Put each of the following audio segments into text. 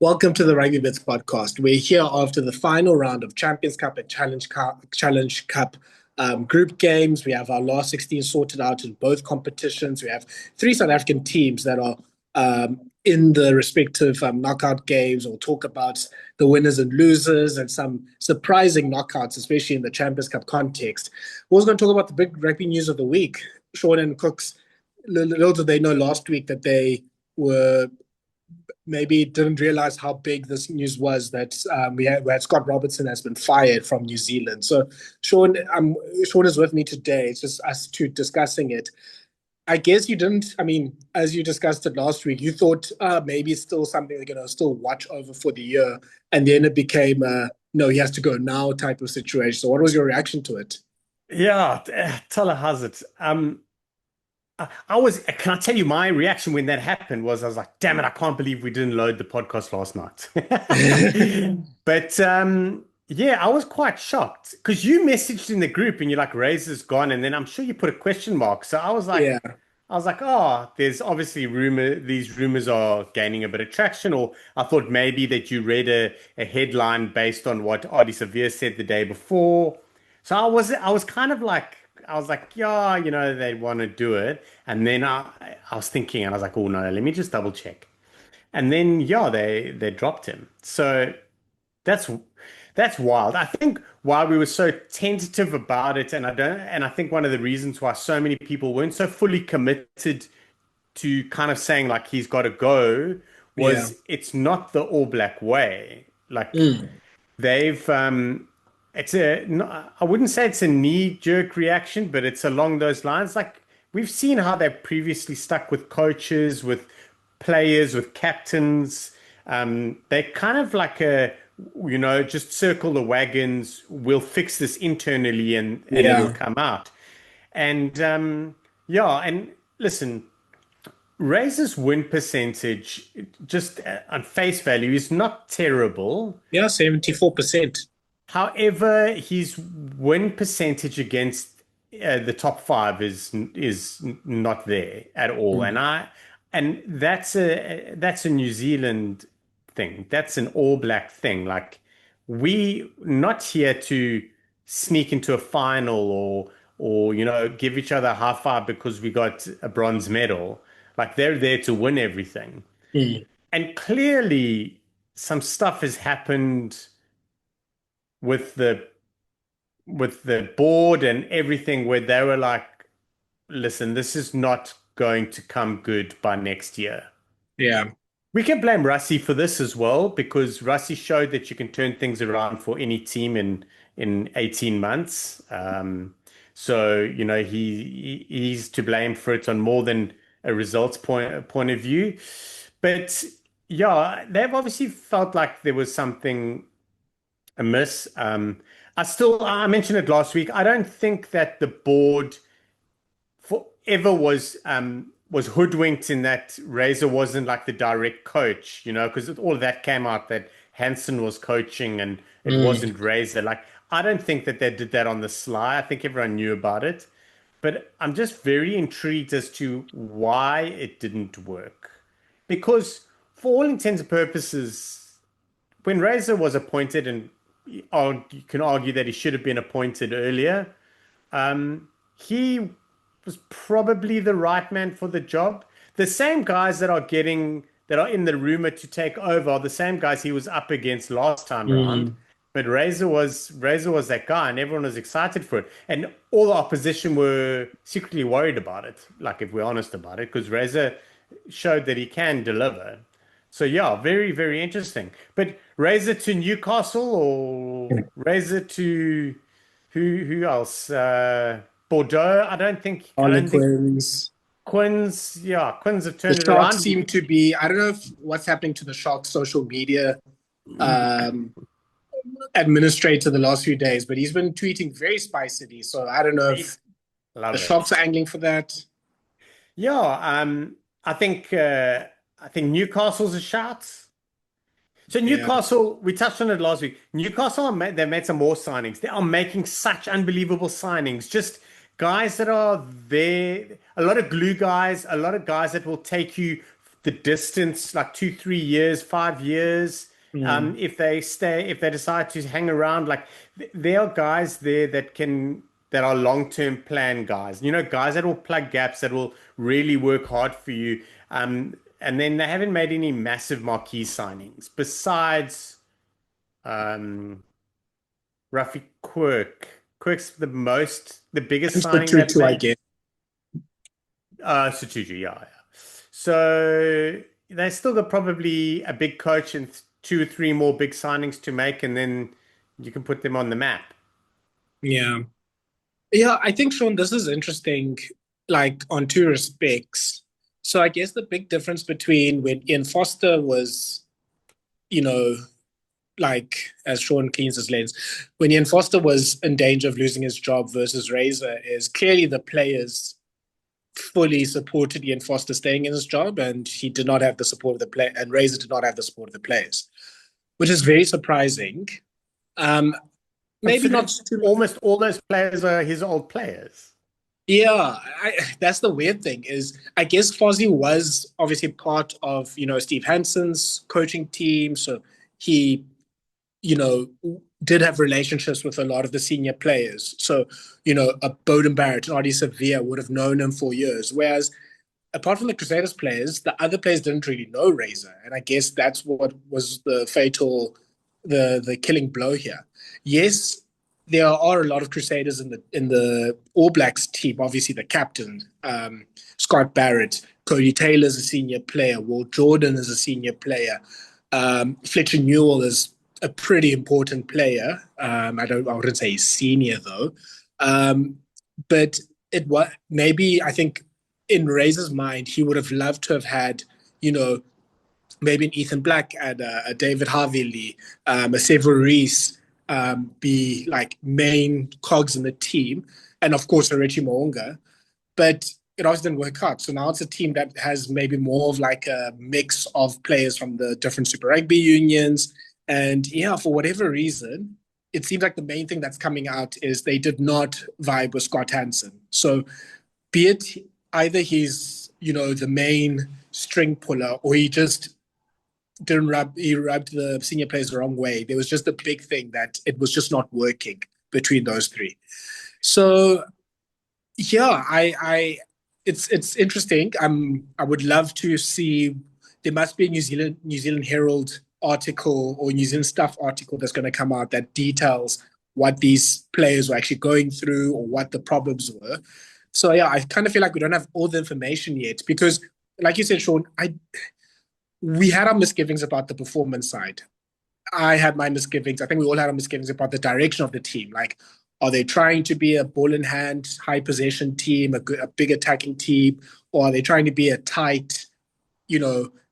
Welcome to the Rugby Bits podcast. We're here after the final round of Champions Cup and Challenge Cup group games. We have our last 16 sorted out in both competitions. We have three South African teams that are in the respective knockout games. We'll talk about the winners and losers and some surprising knockouts, especially in the Champions Cup context. We're also going to talk about the big rugby news of the week. Shaun and Cooks, little did they know last week that they were maybe didn't realize how big this news was that we had Scott Robertson has been fired from New Zealand. So Shaun is with me today. It's just us two discussing it. I guess you didn't, as you discussed it last week, you thought maybe it's still something they're going to still watch over for the year. And then it became no, he has to go now type of situation. So what was your reaction to it? Yeah, Thala has it. Can I tell you my reaction when that happened was I was like, damn it, I can't believe we didn't load the podcast last night. But yeah, I was quite shocked because you messaged in the group and you're like, Razor's gone. And then I'm sure you put a question mark. So I was like, Yeah. oh, there's obviously these rumors are gaining a bit of traction. Or I thought maybe that you read a headline based on what Adi Severe said the day before. So I was kind of like, I was like, yeah, they want to do it. And then I was thinking, and I was like, oh no, let me just double check. And then yeah, they dropped him. So that's that's wild. I think why we were so tentative about it, and I think one of the reasons why so many people weren't so fully committed to kind of saying like he's got to go Yeah. was it's not the All Black way. Like Mm. they've it's a no, I wouldn't say it's a knee-jerk reaction, but it's along those lines. Like we've seen how they've previously stuck with coaches, with players, with captains. They're kind of like just circle the wagons. We'll fix this internally and it'll Yeah. come out. And yeah, and listen, Razor's win percentage, just on face value, is not terrible. Yeah, 74%. However, his win percentage against the top five is not there at all, Mm. and that's a New Zealand thing. That's an All Black thing. Like we not here to sneak into a final or give each other a high five because we got a bronze medal. Like they're there to win everything. Mm. And clearly, some stuff has happened with the board and everything where they were like, listen, this is not going to come good by next year. Yeah. We can blame Rassie for this as well because Rassie showed that you can turn things around for any team in 18 months. So, he's to blame for it on more than a results point of view. But yeah, they've obviously felt like there was something amiss. I mentioned it last week. I don't think that the board forever was hoodwinked in that Razor wasn't like the direct coach, because all of that came out that Hansen was coaching and it Mm. wasn't Razor. Like I don't think that they did that on the sly. I think everyone knew about it. But I'm just very intrigued as to why it didn't work. Because for all intents and purposes, when Razor was appointed, and you can argue that he should have been appointed earlier, he was probably the right man for the job. The same guys that are in the rumor to take over are the same guys he was up against last time around. Mm. But Razor was that guy, and everyone was excited for it. And all the opposition were secretly worried about it, like if we're honest about it, because Razor showed that he can deliver. So yeah, very, very interesting. But Razor to Newcastle or Razor to who else? Bordeaux. I don't think Harlequins. Quins have The turned it Sharks around. seem to be, I don't know what's happening to the Sharks social media um, administrator the last few days, but he's been tweeting very spicily. So I don't know if the Love Sharks it. are angling for that. Yeah, I think Newcastle's a shout. So Yeah. Newcastle, we touched on it last week. They've made some more signings. They are making such unbelievable signings. Just guys that are there, a lot of glue guys, a lot of guys that will take you the distance, like 2, 3 years, 5 years. Mm. If they decide to hang around, like there are guys there that are long-term plan guys. Guys that will plug gaps, that will really work hard for you. And then they haven't made any massive marquee signings besides um, Ruffy Quirk. Quirk's the biggest And for signing they've Tutu, I made. guess. Sutuju, yeah, yeah. So they still got probably a big coach and 2 or 3 more big signings to make, and then you can put them on the map. Yeah. Yeah, I think, Sean, this is interesting, like on two respects. So I guess the big difference between when Ian Foster was, you know, like as Sean cleans his lens, when Ian Foster was in danger of losing his job versus Razor is clearly the players fully supported Ian Foster staying in his job, and he did not have the support of the play, and Razor did not have the support of the players, which is very surprising. Um, Maybe not Considering too. almost all those players are his old players. Yeah, that's the weird thing is I guess Fozzie was obviously part of Steve Hansen's coaching team, so he you know did have relationships with a lot of the senior players. So a Bowden Barrett and Artie Sevilla would have known him for years, whereas apart from the Crusaders players, the other players didn't really know Razor, and I guess that's what was the killing blow here. Yes, there are a lot of Crusaders in the All Blacks team. Obviously, the captain, Scott Barrett, Cody Taylor's a senior player, Walt Jordan is a senior player, Fletcher Newell is a pretty important player. I wouldn't say he's senior though, but it was maybe I think in Razor's mind, he would have loved to have had, you know, maybe an Ethan Black and a David Harvey, a Sever Reese be like main cogs in the team, and of course a Richie Moonga. But it also didn't work out. So now it's a team that has maybe more of like a mix of players from the different Super Rugby unions. And yeah, for whatever reason, it seems like the main thing that's coming out is they did not vibe with Scott Hansen. So be it either he's the main string puller or he just didn't rub he rubbed the senior players the wrong way. There was just a big thing that it was just not working between those three. So yeah, I it's interesting. I would love to see. There must be a New Zealand Herald article or New Zealand Stuff article that's going to come out that details what these players were actually going through or what the problems were. So yeah, I kind of feel like we don't have all the information yet because, like you said, Sean, we had our misgivings about the performance side. I had my misgivings. I think we all had our misgivings about the direction of the team. Like, are they trying to be a ball in hand, high possession team, a big attacking team, or are they trying to be a tight,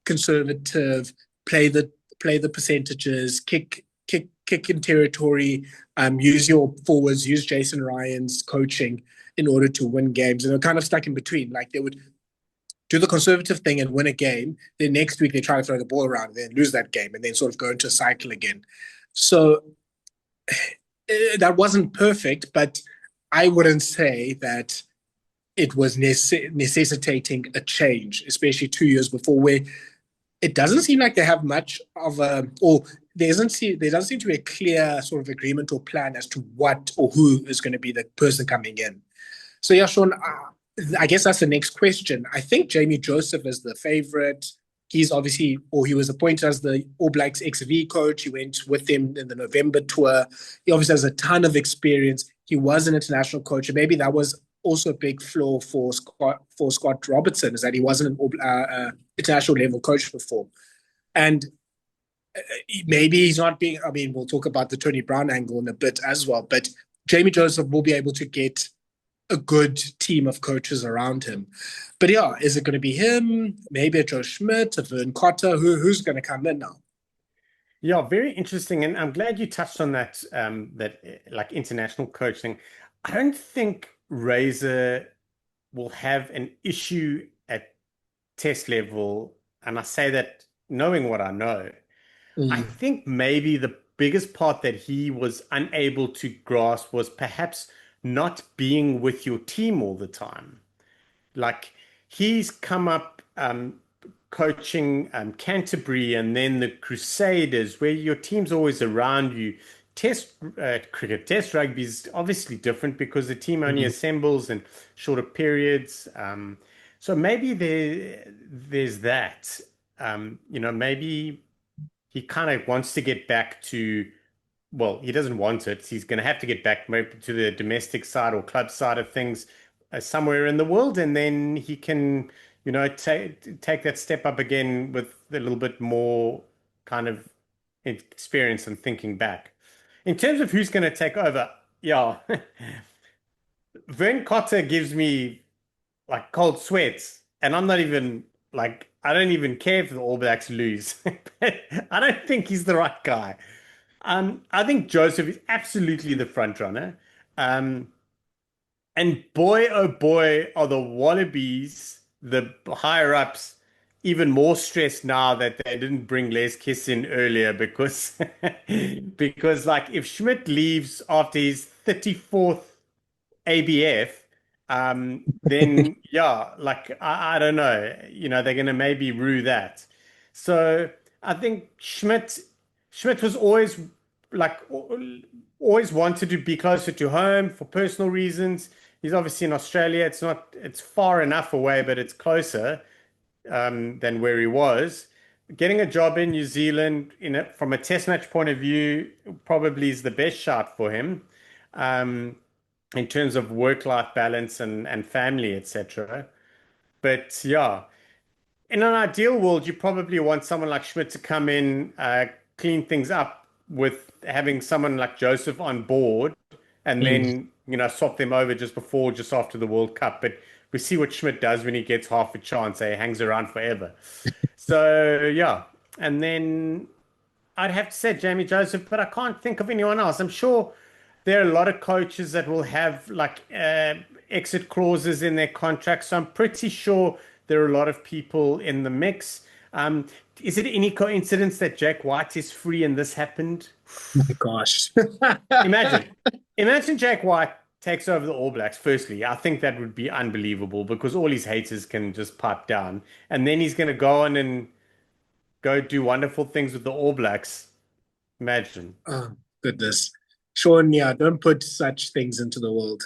conservative, play the play the percentages, kick in territory, use your forwards, use Jason Ryan's coaching in order to win games, and they're kind of stuck in between. Like they would do the conservative thing and win a game. Then next week they try to throw the ball around and then lose that game and then sort of go into a cycle again. So that wasn't perfect, but I wouldn't say that it was necessitating a change, especially 2 years before, where it doesn't seem like they have much of a, or there doesn't seem to be a clear sort of agreement or plan as to what or who is going to be the person coming in. So yeah, Sean, I guess that's the next question. I think Jamie Joseph is the favorite. He's obviously, or he was appointed as the All Blacks XV coach. He went with them in the November tour. He obviously has a ton of experience. He was an international coach, and maybe that was also a big flaw for Scott Robertson, is that he wasn't an international level coach before. And maybe he's not being, I mean, we'll talk about the Tony Brown angle in a bit as well, but Jamie Joseph will be able to get a good team of coaches around him. But yeah, is it going to be him? Maybe a Joe Schmidt, a Vern Cotter? Who's going to come in now? Yeah, very interesting, and I'm glad you touched on that. Like international coaching. I don't think Razor will have an issue at test level, and I say that knowing what I know. I Mm. think maybe the biggest part that he was unable to grasp was perhaps not being with your team all the time. Like he's come up coaching Canterbury and then the Crusaders, where your team's always around you. Test cricket, Test rugby is obviously different because the team only Mhm. assembles in shorter periods. So maybe there's that. Maybe he kind of wants to get back to, well, he doesn't want it. He's going to have to get back maybe to the domestic side or club side of things somewhere in the world, and then he can, take that step up again with a little bit more kind of experience and thinking back. In terms of who's going to take over, yeah, Vern Cotter gives me like cold sweats, and I'm not even like I don't even care if the All Blacks lose. I don't think he's the right guy. I think Joseph is absolutely the front runner. Um, and boy, oh boy, are the Wallabies, the higher ups, even more stressed now that they didn't bring Les Kiss in earlier because because like if Schmidt leaves after his 34th ABF, then yeah, like I don't know, they're gonna maybe rue that. So I think Schmidt was always like always wanted to be closer to home for personal reasons. He's obviously in Australia. It's far enough away, but it's closer than where he was. Getting a job in New Zealand, from a test match point of view, probably is the best shot for him. Um, in terms of work-life balance and family, etc. But yeah, in an ideal world, you probably want someone like Schmidt to come in, clean things up with having someone like Joseph on board, and Mm. then swap them over just before, just after the World Cup. But we see what Schmidt does when he gets half a chance. He hangs around forever. So yeah, and then I'd have to say Jamie Joseph, but I can't think of anyone else. I'm sure there are a lot of coaches that will have like exit clauses in their contracts. So I'm pretty sure there are a lot of people in the mix. Um, is it any coincidence that Jack White is free and this happened? My gosh. Imagine, imagine Jack White takes over the All Blacks. Firstly, I think that would be unbelievable because all his haters can just pipe down, and then he's going to go on and go do wonderful things with the All Blacks. Imagine. Oh, goodness. Shaun, yeah, don't put such things into the world.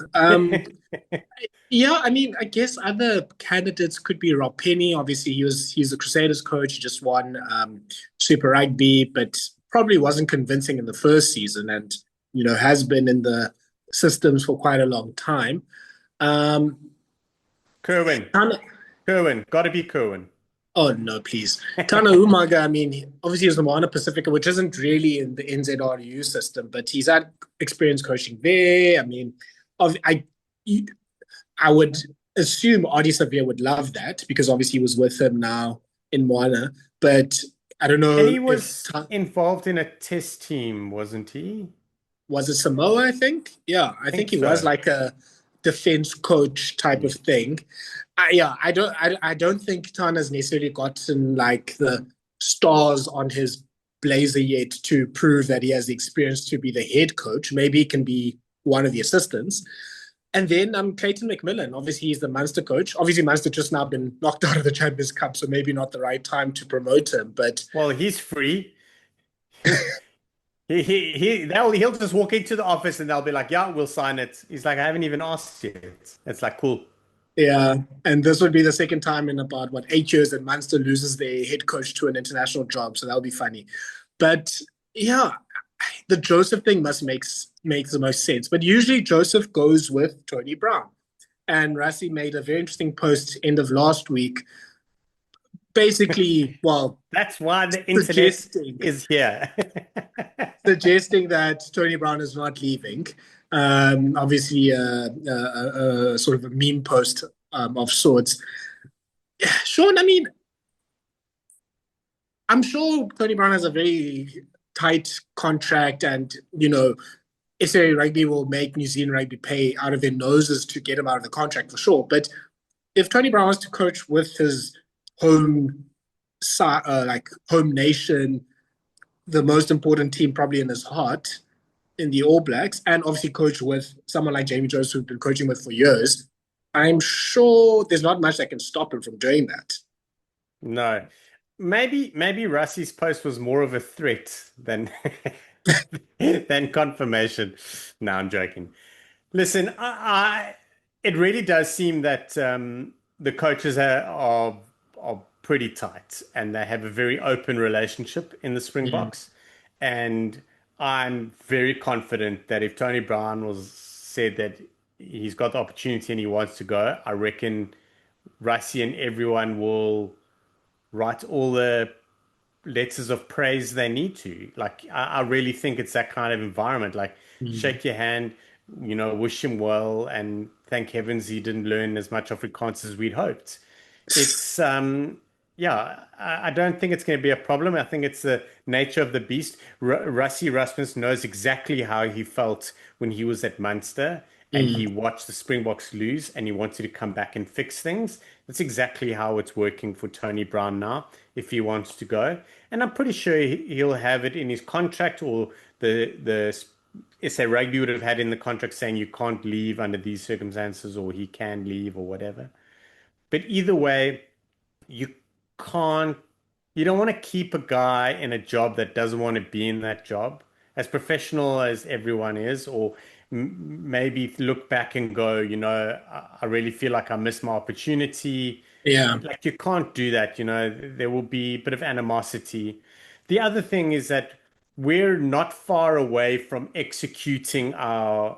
Yeah, I mean, I guess other candidates could be Rob Penny. Obviously, he's the Crusaders coach. He just won Super Rugby, but probably wasn't convincing in the first season, and has been in the systems for quite a long time. Um, Kerwin. Tana, Kerwin. Got to be Kerwin. oh no, please, Tana Umaga. I mean, obviously he's the Moana Pacifica, which isn't really in the NZRU system, but he's had experience coaching there. I mean, I I would assume Adi Savia would love that because obviously he was with him now in Moana. But I don't And know he if was involved in a test team, wasn't he? was it Samoa, I think. Yeah, I I think think he was so. like a defense coach type of Yeah. thing. Yeah, I don't think Tana's necessarily gotten like the stars on his blazer yet to prove that he has the experience to be the head coach. Maybe he can be one of the assistants. And then Clayton McMillan, obviously he's the Munster coach. Obviously Munster just now been knocked out of the Champions Cup, so maybe not the right time to promote him. But Well, he's free. He'll just walk into the office and they'll be like, "Yeah, we'll sign it." He's like, "I haven't even asked yet." It's like, cool. yeah, and this would be the second time in about 8 years that Munster loses their head coach to an international job, so that'll be funny. But yeah, the Joseph thing must makes the most sense. But usually Joseph goes with Tony Brown, and Rassie made a very interesting post end of last week, basically, well, That's why the internet suggesting is here. suggesting that Tony Brown is not leaving. Obviously, sort of a meme post of sorts. Yeah, Shaun, I mean, I'm sure Tony Brown has a very tight contract, and SA Rugby will make New Zealand Rugby pay out of their noses to get him out of the contract for sure. But if Tony Brown wants to coach with his home, like home nation, the most important team probably in his heart in the All Blacks, and obviously coach with someone like Jamie Joseph, who's been coaching with for years, I'm sure there's not much that can stop him from doing that. No. Maybe Rassie's post was more of a threat than than confirmation. No, I'm joking. Listen, it really does seem that the coaches are pretty tight and they have a very open relationship in the Mm. Springboks. And I'm very confident that if Tony Brown was said that he's got the opportunity and he wants to go, I reckon Rassie and everyone will write all the letters of praise they need to. Like, I really think it's that kind of environment. Like, Mm. shake your hand, wish him well, and thank heavens he didn't learn as much Afrikaans as we'd hoped. It's, yeah, I don't think it's going to be a problem. I think it's the nature of the beast. Rassie Rasmus knows exactly how he felt when he was at Munster and he Mm. watched the Springboks lose and he wanted to come back and fix things. That's exactly how it's working for Tony Brown now, if he wants to go. And I'm pretty sure he'll have it in his contract, or the SA Rugby would have had in the contract saying you can't leave under these circumstances, or he can leave, or whatever. But either way, you can't, you don't want to keep a guy in a job that doesn't want to be in that job, as professional as everyone is, or maybe look back and go, I really feel like I missed my opportunity. Yeah. Like, you can't do that, there will be a bit of animosity. The other thing is that we're not far away from executing our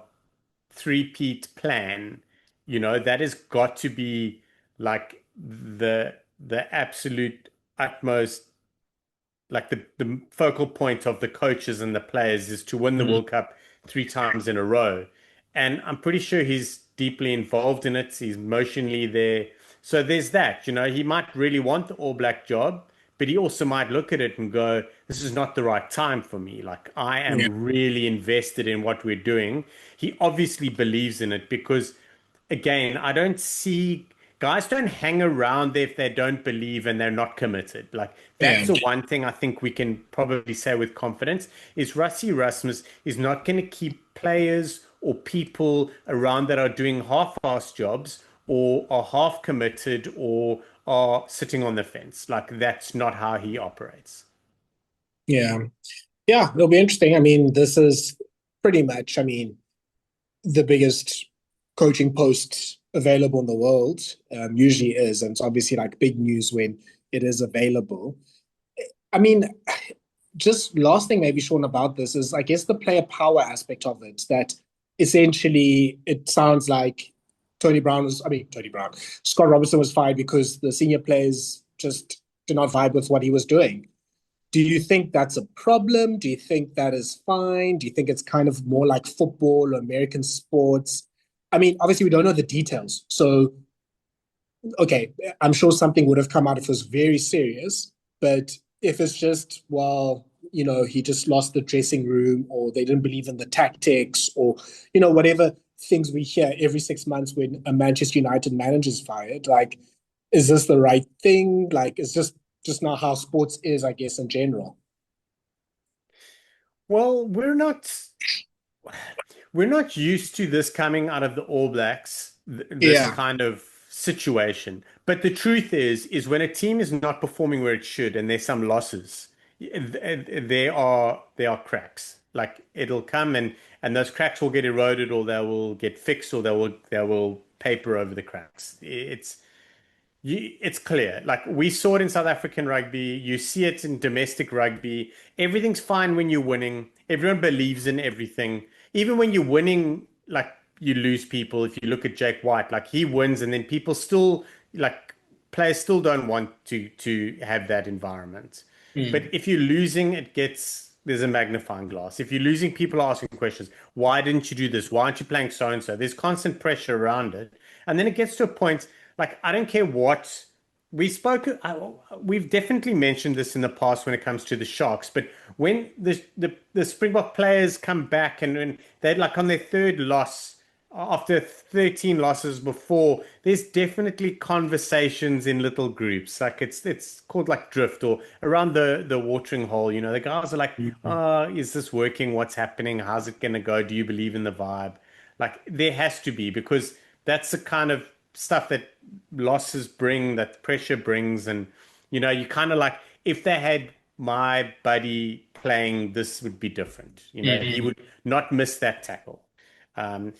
three-peat plan. That has got to be like the absolute utmost, like the focal point of the coaches and the players is to win the Mm. World Cup three times in a row. And I'm pretty sure he's deeply involved in it. He's emotionally there. So there's that, he might really want the All Black job, but he also might look at it and go, this is not the right time for me. Like, I Yeah. am really invested in what we're doing. He obviously believes in it because, again, I don't see guys don't hang around there if they don't believe and they're not committed. Like, Yeah. that's the one thing I think we can probably say with confidence is Rassie Rasmus is not going to keep players or people around that are doing half-ass jobs or are half committed or are sitting on the fence. Like, that's not how he operates. Yeah. Yeah. It'll be interesting. I mean, this is pretty much, I mean, the biggest coaching post available in the world, usually is. And it's obviously like big news when it is available. I mean, just last thing maybe, Shaun, about this is I guess the player power aspect of it, that essentially it sounds like Tony Brown, Scott Robertson was fired because the senior players just did not vibe with what he was doing. Do you think that's a problem? Do you think that is fine? Do you think it's kind of more like football or American sports? I mean, obviously we don't know the details. So, okay, I'm sure something would have come out if it was very serious, but if it's just, well, he just lost the dressing room or they didn't believe in the tactics or, whatever things we hear every 6 months when a Manchester United manager's fired, like, is this the right thing? Like, it's just not how sports is, I guess, in general. Well, we're not used to this coming out of the All Blacks, this Yeah. kind of situation. But the truth is when a team is not performing where it should and there's some losses, there are cracks. Like, it'll come and those cracks will get eroded or they will get fixed or they will paper over the cracks. It's clear. Like, we saw it in South African rugby. You see it in domestic rugby. Everything's fine when you're winning. Everyone believes in everything. Even when you're winning, like, you lose people. If you look at Jake White, like, he wins and then people still, like, players still don't want to have that environment. But Mm. if you're losing, there's a magnifying glass. If you're losing, people are asking questions. Why didn't you do this? Why aren't you playing so and so? There's constant pressure around it. And then it gets to a point, like, I don't care what we've definitely mentioned this in the past when it comes to the Sharks, but when the Springbok players come back and when they're like on their third loss after 13 losses before, there's definitely conversations in little groups. Like, it's called like drift or around the watering hole. The guys are like, Mm. oh, is this working? What's happening? How's it gonna go? Do you believe in the vibe? Like, there has to be, because that's the kind of stuff that losses bring, that pressure brings, and You know, you kind of like, if they had my buddy playing, this would be different. You know, he Mm. would not miss that tackle. And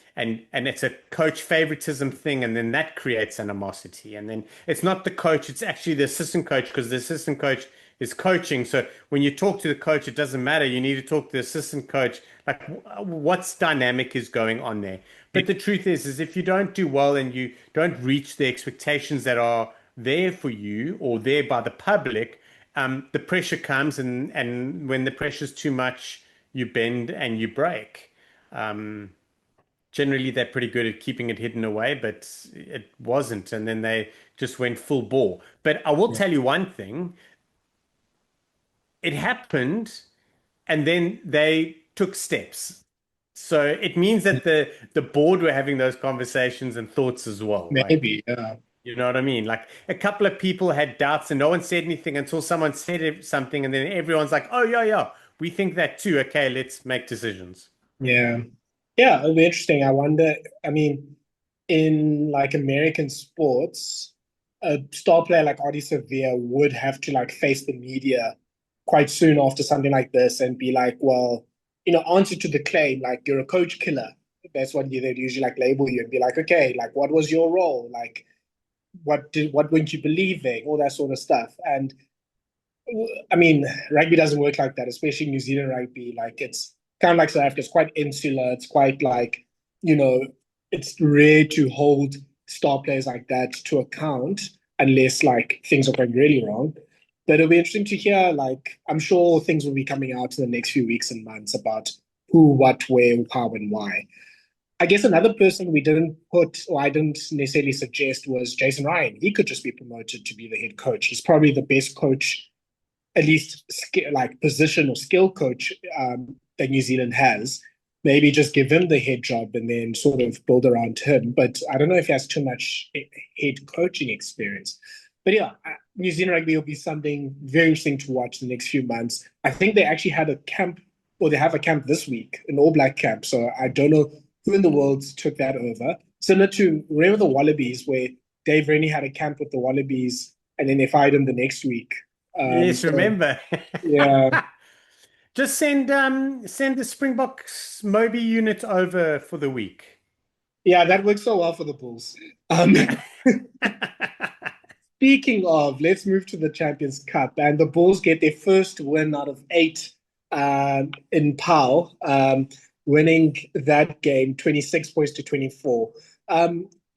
it's a coach favoritism thing, and then that creates animosity. And then it's not the coach, it's actually the assistant coach, because the assistant coach is coaching. So when you talk to the coach, it doesn't matter. You need to talk to the assistant coach. Like, what's dynamic is going on there. But the truth is if you don't do well and you don't reach the expectations that are there for you or there by the public, the pressure comes, and when the pressure's too much, you bend and you break. Generally, they're pretty good at keeping it hidden away, but it wasn't. And then they just went full bore. But I will Yeah. tell you one thing, it happened, and then they took steps. So it means that the board were having those conversations and thoughts as well. Like, Maybe, yeah. you know what I mean? Like a couple of people had doubts and no one said anything until someone said something, and then everyone's like, "Oh yeah, yeah, we think that too. Okay, let's make decisions." Yeah. Yeah, it'll be interesting. I wonder, I mean, in like American sports, a star player like Adi Sevilla would have to like face the media quite soon after something like this and be like, well, answer to the claim, like you're a coach killer. That's what they'd usually like label you and be like, okay, like what was your role? Like what weren't you believing? All that sort of stuff. And I mean, rugby doesn't work like that, especially New Zealand rugby. Like it's kind of like South Africa. It's quite insular. It's quite like, you know, it's rare to hold star players like that to account unless like things are going really wrong. But it'll be interesting to hear. Like, I'm sure things will be coming out in the next few weeks and months about who, what, where, how, and why. I guess another person we didn't put, or I didn't necessarily suggest, was Jason Ryan. He could just be promoted to be the head coach. He's probably the best coach, at least like position or skill coach that New Zealand has. Maybe just give him the head job and then sort of build around him. But I don't know if he has too much head coaching experience. But yeah, New Zealand rugby will be something very interesting to watch the next few months. I think they actually had a camp, or they have a camp this week, an All Black camp. So I don't know who in the world took that over. Similar to, remember the Wallabies, where Dave Rennie had a camp with the Wallabies and then they fired him the next week. Yes, So remember. yeah, Just send the Springboks Moby unit over for the week. yeah, that works so well for the Bulls. Yeah. Speaking of, let's move to the Champions Cup, and the Bulls get their first win out of 8 in PAL, winning that game 26 points to 24.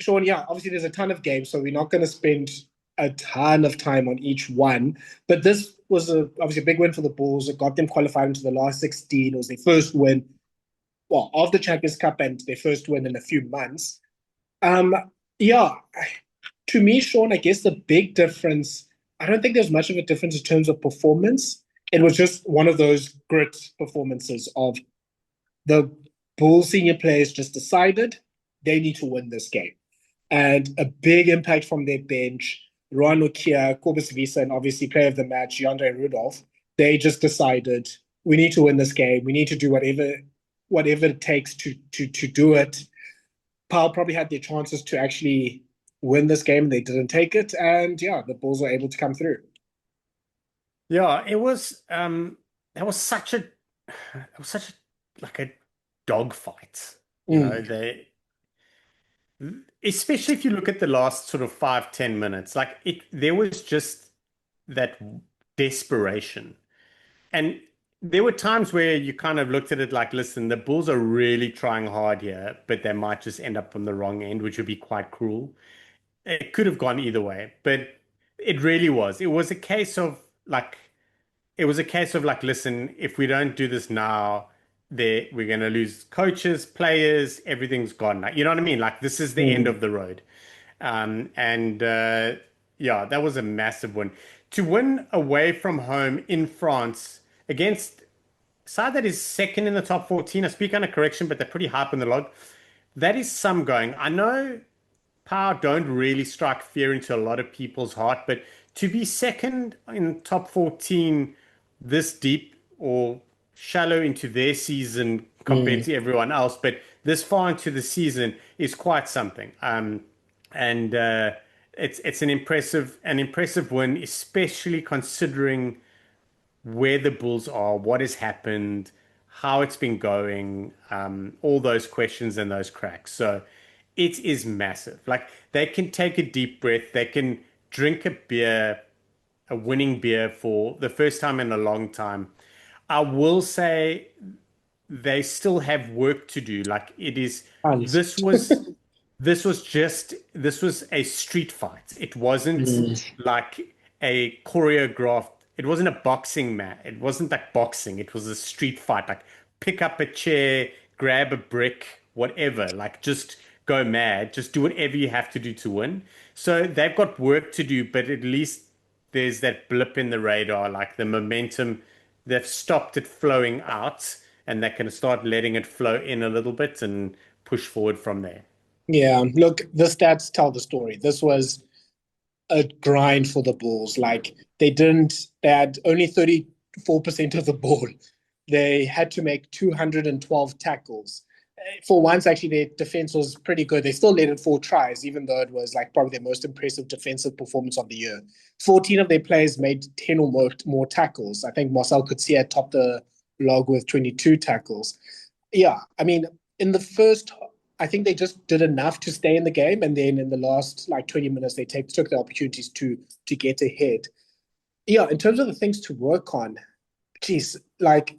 Shaun, yeah, obviously there's a ton of games, so we're not going to spend a ton of time on each one. But this was obviously a big win for the Bulls. It got them qualified into the last 16. It was their first win, well, of the Champions Cup and their first win in a few months. Um, yeah, to me, Shaun, I guess the big difference, I don't think there's much of a difference in terms of performance. It was just one of those grit performances of the Bulls senior players just decided they need to win this game. And a big impact from their bench, Ron Okia, Corbus Visa, and obviously player of the match, Yandre Rudolph, they just decided we need to win this game. We need to do whatever it takes to do it. Powell probably had their chances to actually win this game. They didn't take it. And yeah, the Bulls were able to come through. Yeah, it was that was such a like a dogfight. You know, Mm, they especially if you look at the last sort of 5, 10 minutes, like there was just that desperation. And there were times where you kind of looked at it like, listen, the Bulls are really trying hard here, but they might just end up on the wrong end, which would be quite cruel. It could have gone either way, but it really was. It was a case of like, listen, if we don't do this now, we're going to lose coaches, players, everything's gone now. You know what I mean? Like this is the end mm, of the road. And yeah, that was a massive win. To win away from home in France against a side that is second in the top 14, I speak under correction, but they're pretty high up in the log. That is some going. I know Power don't really strike fear into a lot of people's heart, but to be second in top 14 this deep or shallow into their season compared mm. to everyone else, but this far into the season is quite something. And it's an impressive win, especially considering where the Bulls are, what has happened, how it's been going, all those questions and those cracks. So it is massive. Like they can take a deep breath, they can drink a beer, a winning beer for the first time in a long time. I will say they still have work to do. Like it is, Tons. this was this was a street fight. It wasn't Mm. like a choreographed, it wasn't a boxing match. It wasn't like boxing. It was a street fight. Like pick up a chair, grab a brick, whatever. Like just go mad. Just do whatever you have to do to win. So they've got work to do, but at least there's that blip in the radar, like the momentum. They've stopped it flowing out and they can start letting it flow in a little bit and push forward from there. Yeah, look, the stats tell the story. This was a grind for the Bulls. Like they had only 34% of the ball. They had to make 212 tackles. For once, actually, their defense was pretty good. They still led in 4 tries, even though it was like probably their most impressive defensive performance of the year. 14 of their players made 10 or more tackles. I think Marcel Coetzee topped the log with 22 tackles. Yeah, I mean, in the first, I think they just did enough to stay in the game, and then in the last like 20 minutes, they took the opportunities to get ahead. Yeah, in terms of the things to work on, geez, like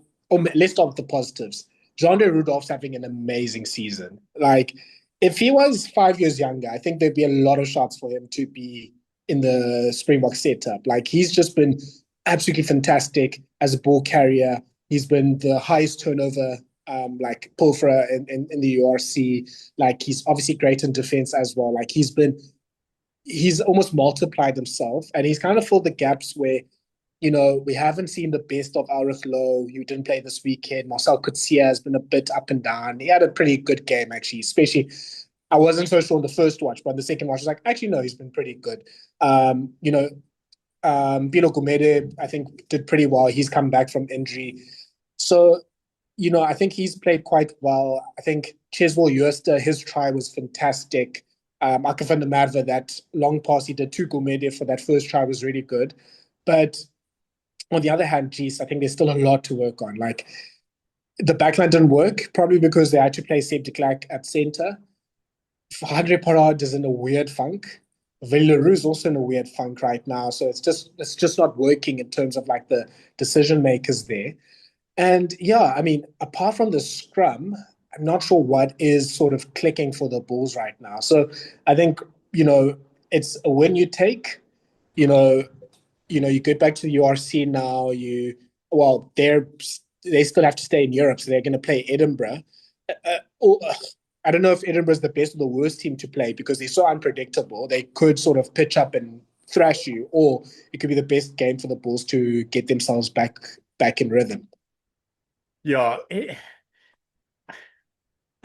let's start with the positives. Jean-de Rudolph's having an amazing season. Like, if he was 5 years younger, I think there'd be a lot of shots for him to be in the Springbok setup. Like, he's just been absolutely fantastic as a ball carrier. He's been the highest turnover like pilferer in the URC. Like, he's obviously great in defense as well. Like, he's almost multiplied himself, and he's kind of filled the gaps where we haven't seen the best of Aurich Low, who didn't play this weekend. Marcel Coetzee has been a bit up and down. He had a pretty good game, actually, especially. I wasn't so sure on the first watch, but the second watch, I was like, actually, no, he's been pretty good. Bino Gumede, I think, did pretty well. He's come back from injury. So, I think he's played quite well. I think Cheswell Jooste, his try was fantastic. Aka van der Merwe, that long pass he did to Gumede for that first try was really good. But on the other hand, geez, I think there's still a lot to work on. Like, the backline didn't work, probably because they had to play Seb de Klerk at center. Andre Parard is in a weird funk. Leroux is also in a weird funk right now. So it's just not working in terms of like the decision makers there. And yeah, I mean, apart from the scrum, I'm not sure what is sort of clicking for the Bulls right now. So I think, it's a win you take, you know, you get back to the URC now. They still have to stay in Europe, so they're going to play Edinburgh. I don't know if Edinburgh is the best or the worst team to play because they're so unpredictable. They could sort of pitch up and thrash you, or it could be the best game for the Bulls to get themselves back in rhythm. Yeah,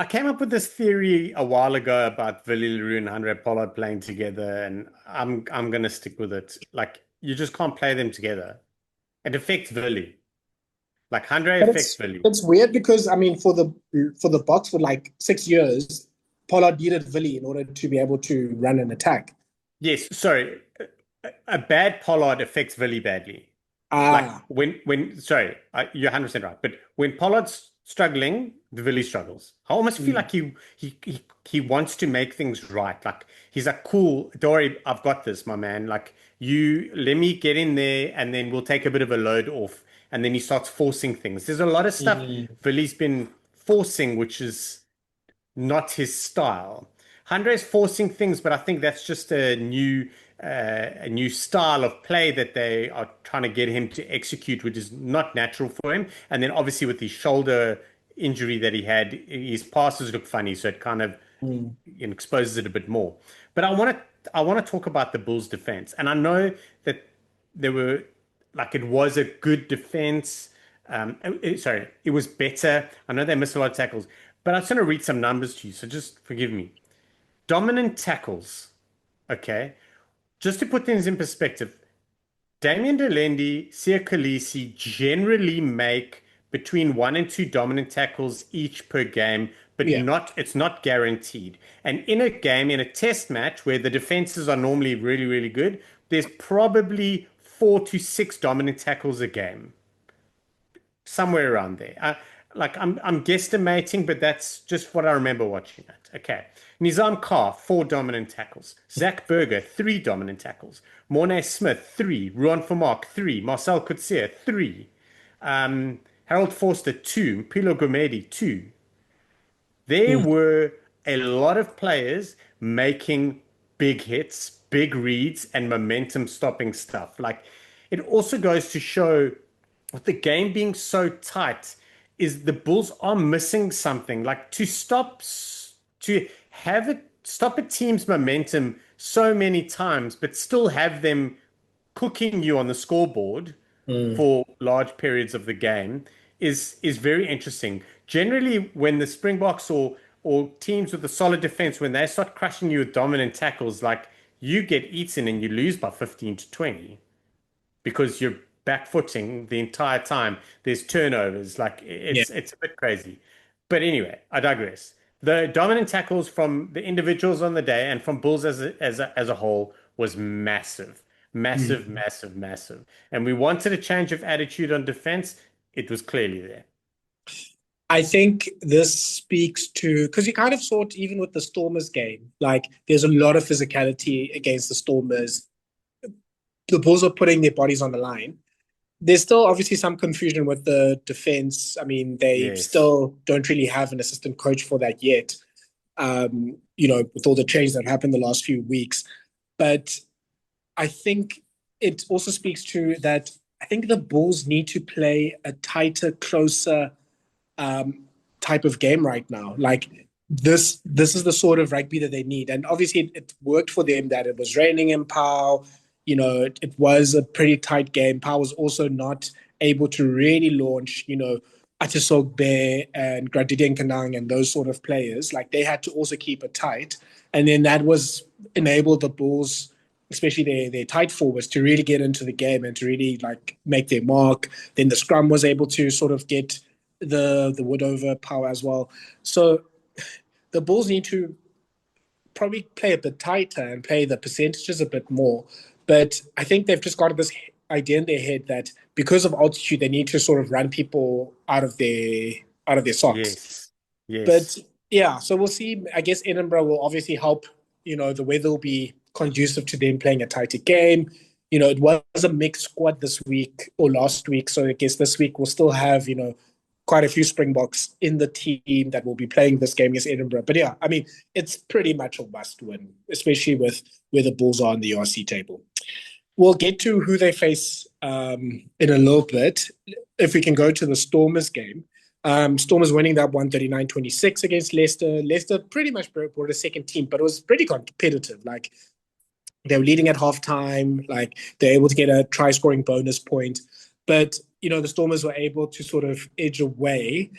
I came up with this theory a while ago about Willie Leroux and Andre Pollard playing together, and I'm gonna stick with it. Like you just can't play them together. It affects Willie. Like Andre But affects it's Willie. it's weird because I mean, for the Box for like 6 years, Pollard needed Willie in order to be able to run an attack. Yes, sorry. A bad Pollard affects Willie badly. Like Ah, sorry, you're 100% right. But when Pollard's struggling, the Willie struggles. I almost feel mm, like he wants to make things right. Like he's like, cool, Dory, I've got this, my man. Like you let me get in there and then we'll take a bit of a load off. And then he starts forcing things. There's a lot of stuff mm, Willie's been forcing, which is not his style. Andre's forcing things, but I think that's just a new style of play that they are trying to get him to execute, which is not natural for him. And then obviously with his shoulder injury that he had, his passes look funny, so it kind of mm. exposes it a bit more. But I want to talk about the Bulls' defense, and I know that there were like it was a good defense. Sorry, it was better. I know they missed a lot of tackles, but I just want to read some numbers to you, so just forgive me. Dominant tackles. Okay, just to put things in perspective, Damian Delendi, Sia Khaleesi generally make between 1 and 2 dominant tackles each per game, but Yeah. not it's not guaranteed. And in a game, in a test match where the defenses are normally really, really good, there's probably 4 to 6 dominant tackles a game, somewhere around there. I'm guesstimating, but that's just what I remember watching it. Okay. Nizam Carr, 4 dominant tackles. Zach Berger, 3 dominant tackles. Mornay Smith, 3. Ruan Vermaak, 3. Marcel Coetzee, 3. Harold Forster, 2. Pilo Gomedi, 2. There Mm. were a lot of players making big hits, big reads, and momentum stopping stuff. Like, it also goes to show with the game being so tight, is the Bulls are missing something. Like, to have it stop a team's momentum so many times, but still have them cooking you on the scoreboard Mm. for large periods of the game is very interesting. Generally, when the Springboks or teams with a solid defense, when they start crushing you with dominant tackles, like, you get eaten and you lose by 15 to 20 because you're backfooting the entire time. There's turnovers. Like, Yeah. it's a bit crazy. But anyway, I digress. The dominant tackles from the individuals on the day and from Bulls as a whole was massive. Massive, Mm. massive, massive. And we wanted a change of attitude on defense. It was clearly there. I think this speaks to, because you kind of saw it even with the Stormers game, like there's a lot of physicality against the Stormers. The Bulls are putting their bodies on the line. There's still obviously some confusion with the defense. I mean, they Yes. still don't really have an assistant coach for that yet, with all the changes that happened the last few weeks. But I think it also speaks to that I think the Bulls need to play a tighter, closer um, type of game right now. Like this is the sort of rugby that they need. And obviously it worked for them that it was raining in Pau. It was a pretty tight game. Pau was also not able to really launch, Atisog Bear and Gradidian Kanang and those sort of players. Like they had to also keep it tight. And then that was enabled the Bulls, especially their tight forwards, to really get into the game and to really like make their mark. Then the scrum was able to sort of get the wood over Power as well. So the Bulls need to probably play a bit tighter and play the percentages a bit more. But I think they've just got this idea in their head that because of altitude, they need to sort of run people out of their socks. Yes. But Yes. yeah, so we'll see. I guess Edinburgh will obviously help. The weather will be conducive to them playing a tighter game. It was a mixed squad this week or last week. So I guess this week we'll still have, quite a few Springboks in the team that will be playing this game against Edinburgh. But yeah, I mean, it's pretty much a must win, especially with where the Bulls are on the URC table. We'll get to who they face in a little bit. If we can go to the Stormers game. Stormers winning that 139-26 against Leicester. Leicester pretty much brought a second team, but it was pretty competitive. Like they were leading at halftime. Like they're able to get a try scoring bonus point. But, the Stormers were able to sort of edge away.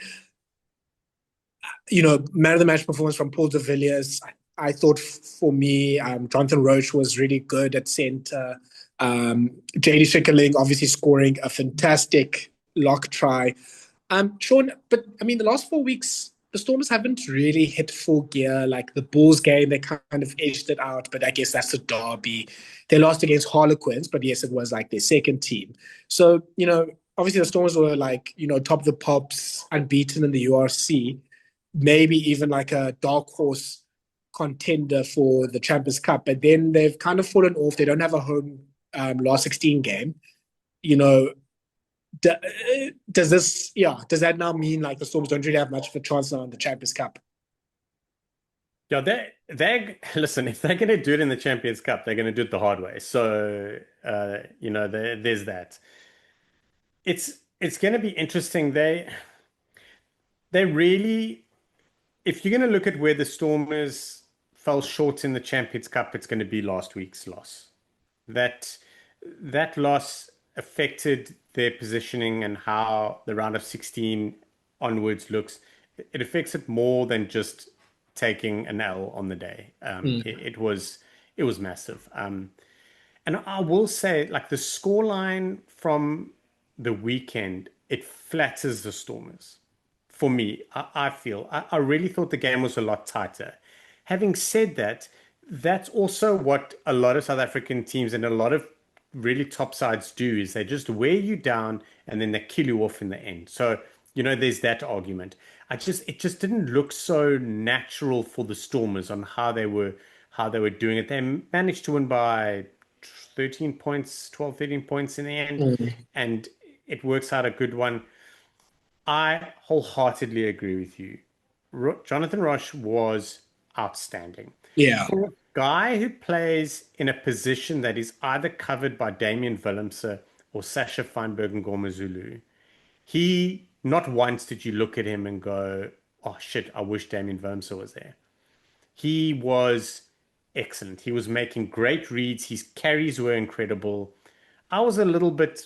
Man of the match performance from Paul de Villiers. I thought for me, Jonathan Roach was really good at center. JD Schickerling obviously scoring a fantastic lock try. Shaun, but I mean, the last 4 weeks, the Stormers haven't really hit full gear. Like the Bulls game, they kind of edged it out, but I guess that's a derby. They lost against Harlequins, but yes, it was like their second team. So, obviously the Stormers were like, top of the pops, unbeaten in the URC, maybe even like a dark horse contender for the Champions Cup. But then they've kind of fallen off. They don't have a home last 16 game. You know, does that now mean like the Storms don't really have much of a chance now in the Champions Cup? Yeah, they listen, if they're going to do it in the Champions Cup, they're going to do it the hard way. So, there's that. It's going to be interesting. They really, if you're going to look at where the Stormers fell short in the Champions Cup, it's going to be last week's loss. That that loss affected their positioning and how the round of 16 onwards looks. It affects it more than just taking an L on the day. It was massive. And I will say, like the scoreline from the weekend, it flatters the Stormers. for me. I feel I really thought the game was a lot tighter. Having said that, that's also what a lot of South African teams and a lot of really top sides do is they just wear you down and then they kill you off in the end. So, there's that argument. It just didn't look so natural for the Stormers on how they were doing it. They managed to win by 13 points, 12, 13 points in the end, Mm. and it works out a good one. I wholeheartedly agree with you. Jonathan Roche was outstanding. Yeah. For a guy who plays in a position that is either covered by Damian Willemse or Sasha Feinberg and Gormazulu, he not once did you look at him and go, oh shit, I wish Damian Willemse was there. He was excellent. He was making great reads. His carries were incredible. I was a little bit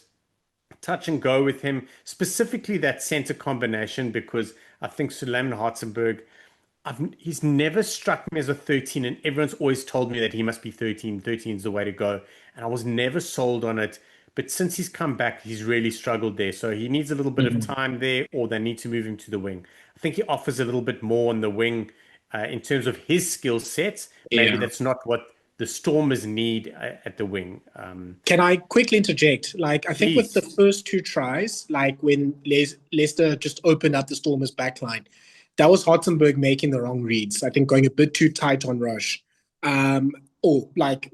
touch and go with him, specifically that center combination, because I think Suleiman Hartzenberg, he's never struck me as a 13, and everyone's always told me that he must be 13. 13 is the way to go. And I was never sold on it. But since he's come back, he's really struggled there. So he needs a little bit of Mhm. time there, or they need to move him to the wing. I think he offers a little bit more on the wing in terms of his skill sets. Maybe Yeah. that's not what the Stormers need at the wing. Can I quickly interject? Like, I think with the Please. first two tries, like when Leicester just opened up the Stormers' backline, that was Hartenberg making the wrong reads. I think going a bit too tight on Rush, or like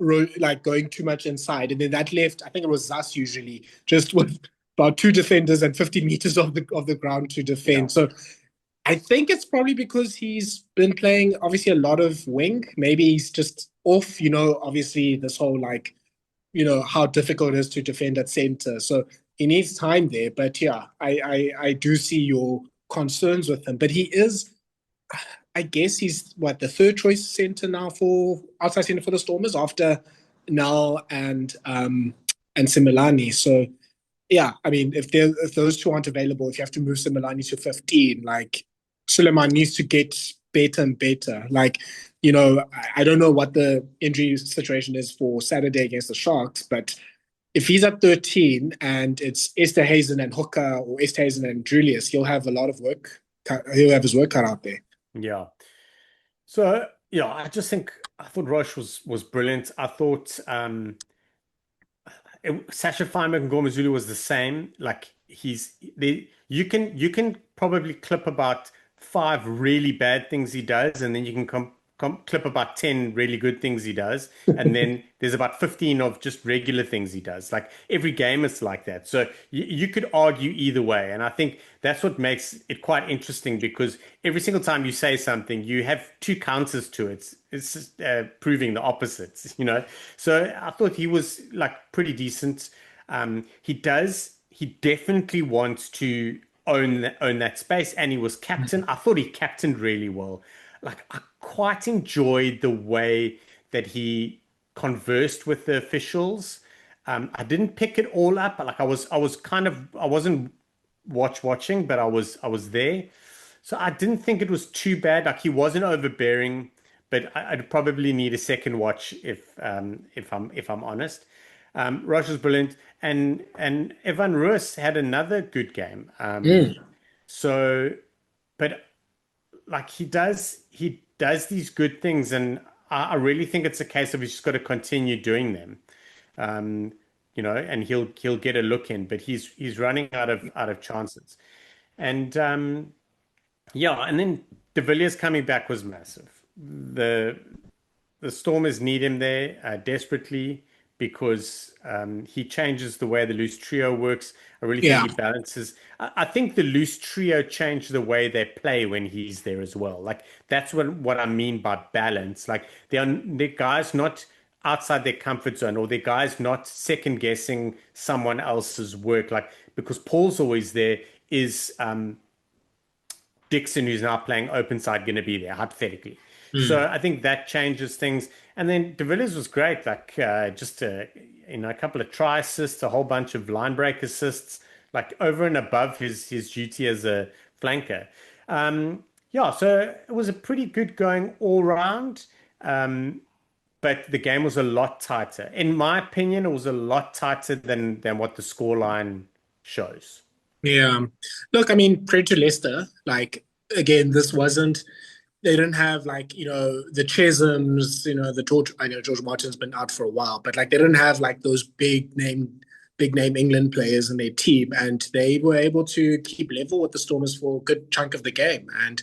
going too much inside, and then that left. I think it was us usually just with about two defenders and 50 meters of the ground to Yeah. defend. So I think it's probably because he's been playing obviously a lot of wing. Maybe he's just off. Obviously this whole like how difficult it is to defend at center. So he needs time there. But yeah, I do see your concerns with him. But he is, I guess he's what the third choice center now for outside center for the Stormers after Nal and Similani. So yeah, I mean if those two aren't available, if you have to move Similani to 15, like Suleiman needs to get better and better. Like, I don't know what the injury situation is for Saturday against the Sharks, but if he's at 13 and it's Esterhazen and Hooker or Esterhazen and Julius, he'll have a lot of work. He'll have his work cut out there. Yeah. So yeah, I thought Roche was brilliant. I thought Sasha Feinberg and Gormazulu was the same. Like he's the you can probably clip about five really bad things he does, and then you can clip about 10 really good things he does, and then there's about 15 of just regular things he does. Like every game is like that. So you could argue either way, and I think that's what makes it quite interesting because every single time you say something, you have two counters to it. It's just proving the opposites. So I thought he was like pretty decent. He definitely wants to own that space, and he was captain. I thought he captained really well. Like I quite enjoyed the way that he conversed with the officials. I didn't pick it all up, but like I wasn't watching, but I was there. So I didn't think it was too bad. Like he wasn't overbearing, but I'd probably need a second watch if I'm honest. Roche was brilliant, and Evan Roos had another good game. Mm. So, but like he does these good things, and I really think it's a case of he's just got to continue doing them. Um, and he'll get a look in, but he's running out of chances. And yeah, and then De Villiers coming back was massive. The Stormers need him there desperately because he changes the way the loose trio works. I really think Yeah. he balances. I think the loose trio changed the way they play when he's there as well. Like that's what I mean by balance. Like they're guys not outside their comfort zone, or they're guys not second guessing someone else's work. Like because Paul's always there, is Dixon, who's now playing open side, going to be there, hypothetically. So Mm. I think that changes things. And then De Villiers was great, like just a couple of try assists, a whole bunch of line break assists, like over and above his duty as a flanker. Yeah, so it was a pretty good going all round. But the game was a lot tighter. In my opinion, it was a lot tighter than what the scoreline shows. Yeah. Look, I mean, credit to Leicester. Like, again, this wasn't, they didn't have like, the Chesums, the George, I know George Martin's been out for a while, but like they didn't have like those big name England players in their team. And they were able to keep level with the Stormers for a good chunk of the game. And,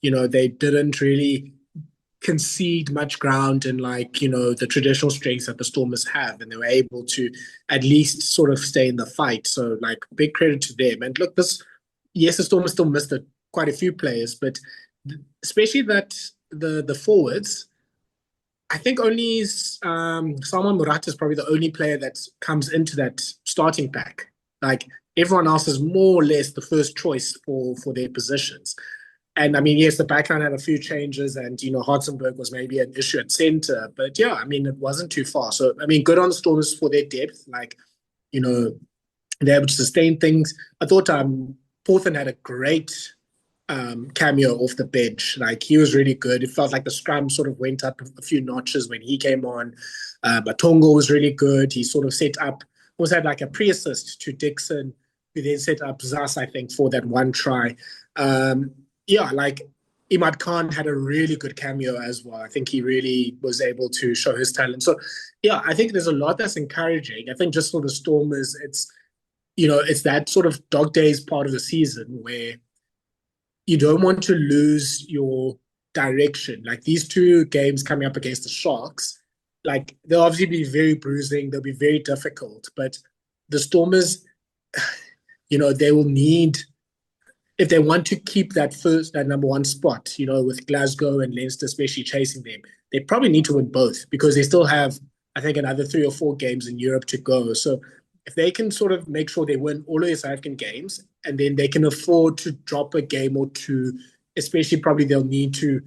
they didn't really concede much ground in like the traditional strengths that the Stormers have, and they were able to at least sort of stay in the fight. So like big credit to them. And look, this yes, the Stormers still missed quite a few players, but especially that the forwards. I think only Salman Murat is probably the only player that comes into that starting pack. Like everyone else is more or less the first choice for their positions. And I mean, yes, the backline had a few changes, and Hartzenberg was maybe an issue at center, but yeah, I mean, it wasn't too far. So I mean, good on the Stormers for their depth. Like, you know, they're able to sustain things. I thought Porthan had a great cameo off the bench. Like he was really good. It felt like the scrum sort of went up a few notches when he came on. Batongo was really good. He sort of set up, almost had like a pre-assist to Dixon, who then set up Zas, I think, for that one try. Yeah, like Imad Khan had a really good cameo as well. I think he really was able to show his talent. So, yeah, I think there's a lot that's encouraging. I think just for the Stormers, it's that sort of dog days part of the season where you don't want to lose your direction. Like these two games coming up against the Sharks, like they'll obviously be very bruising, they'll be very difficult, but the Stormers, they will need, if they want to keep that number one spot, with Glasgow and Leinster especially chasing them, they probably need to win both because they still have, I think, another 3 or 4 games in Europe to go. So if they can sort of make sure they win all of their South African games, and then they can afford to drop a game or two, especially probably they'll need to,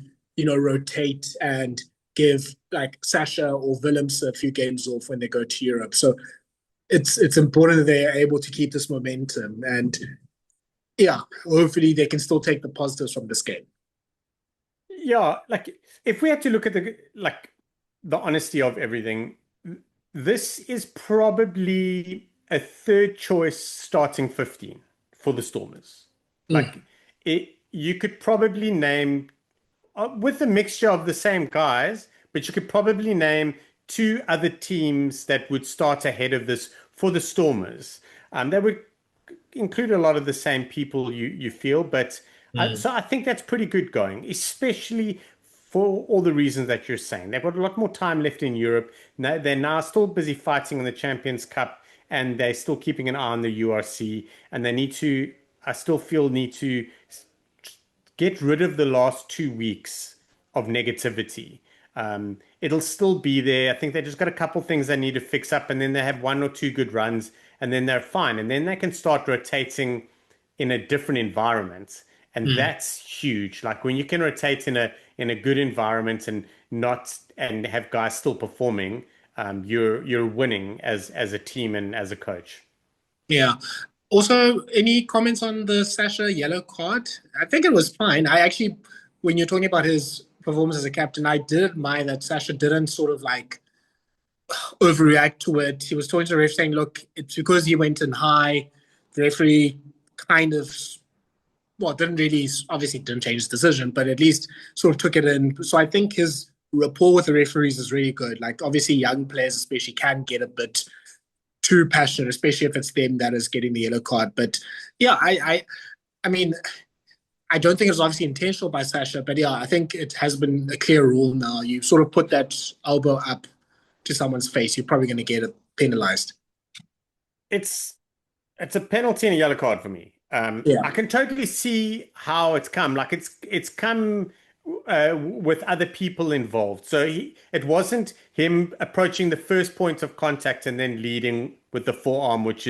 rotate and give like Sasha or Willems a few games off when they go to Europe. So it's important that they are able to keep this momentum. And yeah, hopefully they can still take the positives from this game. Yeah, like if we had to look at the honesty of everything, this is probably a third choice starting 15 for the Stormers. Like Mm, you could probably name with a mixture of the same guys, but you could probably name two other teams that would start ahead of this for the Stormers. They would include a lot of the same people you feel, but mm, so I think that's pretty good going, especially for all the reasons that you're saying. They've got a lot more time left in Europe. Now, they're now still busy fighting in the Champions Cup, and they're still keeping an eye on the URC, and they need to, I still feel, need to get rid of the last 2 weeks of negativity. It'll still be there. I think they just got a couple things they need to fix up, and then they have 1 or 2 good runs, and then they're fine. And then they can start rotating in a different environment, and mm. that's huge. Like when you can rotate in a good environment and not and have guys still performing, you're winning as a team and as a coach. Yeah. Also, any comments on the Sasha yellow card? I think it was fine. I actually, when you're talking about his performance as a captain, I did admire that Sasha didn't sort of like overreact to it. He was talking to the ref saying, look, it's because he went in high. The referee kind of, well, didn't really, obviously didn't change his decision, but at least sort of took it in. So I think his rapport with the referees is really good. Like, obviously, young players, especially, can get a bit too passionate, especially if it's them that is getting the yellow card. But yeah, I mean, I don't think it was obviously intentional by Sasha, but yeah, I think it has been a clear rule now. You sort of put that elbow up to someone's face, you're probably going to get it penalized. It's it's a penalty and a yellow card for me. Yeah. I can totally see how it's come. Like it's come with other people involved. So it wasn't him approaching the first point of contact and then leading with the forearm, which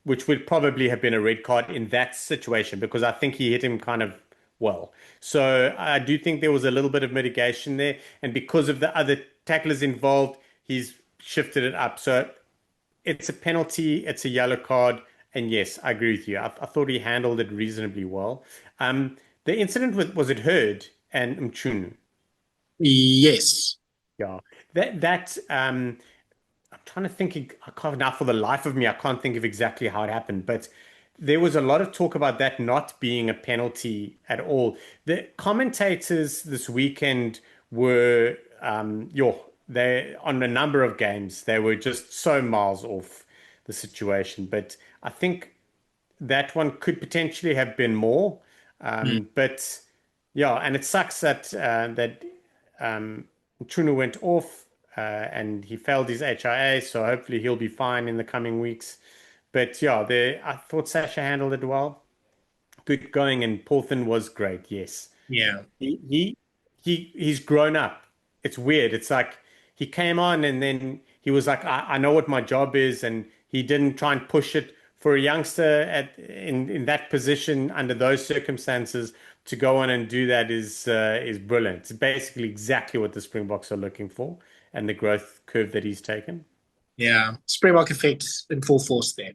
would probably have been a red card in that situation because I think he hit him kind of well. So I do think there was a little bit of mitigation there, and because of the other tacklers involved, he's shifted it up. So it's a penalty, it's a yellow card, and yes, I agree with you. I thought he handled it reasonably well. The incident with was it Hurd and Mchunu? Yes. Yeah, that I'm trying to think. I can't now for the life of me. I can't think of exactly how it happened, but there was a lot of talk about that not being a penalty at all. The commentators this weekend were, they on a number of games, they were just so miles off the situation. But I think that one could potentially have been more. But yeah, and it sucks that Trunu went off and he failed his HIA, so hopefully he'll be fine in the coming weeks. But yeah, I thought Sasha handled it well. Good going, and Paulton was great. Yes, Yeah. he's grown up. It's weird. It's like he came on and then he was like, I know what my job is, and he didn't try and push it for a youngster in that position under those circumstances to go on and do that is brilliant. It's basically exactly what the Springboks are looking for and the growth curve that he's taken. Yeah. Springbok effect in full force there.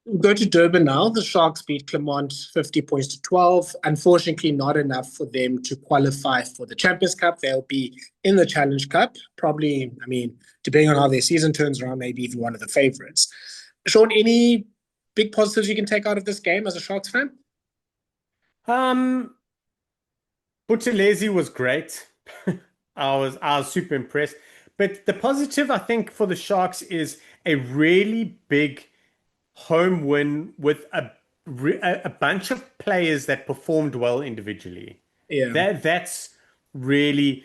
We'll go to Durban now. The Sharks beat Clermont 50 points to 12. Unfortunately, not enough for them to qualify for the Champions Cup. They'll be in the Challenge Cup. Probably, I mean, depending on how their season turns around, maybe even one of the favorites. Shaun, any big positives you can take out of this game as a Sharks fan? Buthelezi was great. I was super impressed. But the positive, I think, for the Sharks is a really big home win with a bunch of players that performed well individually. Yeah. That's really,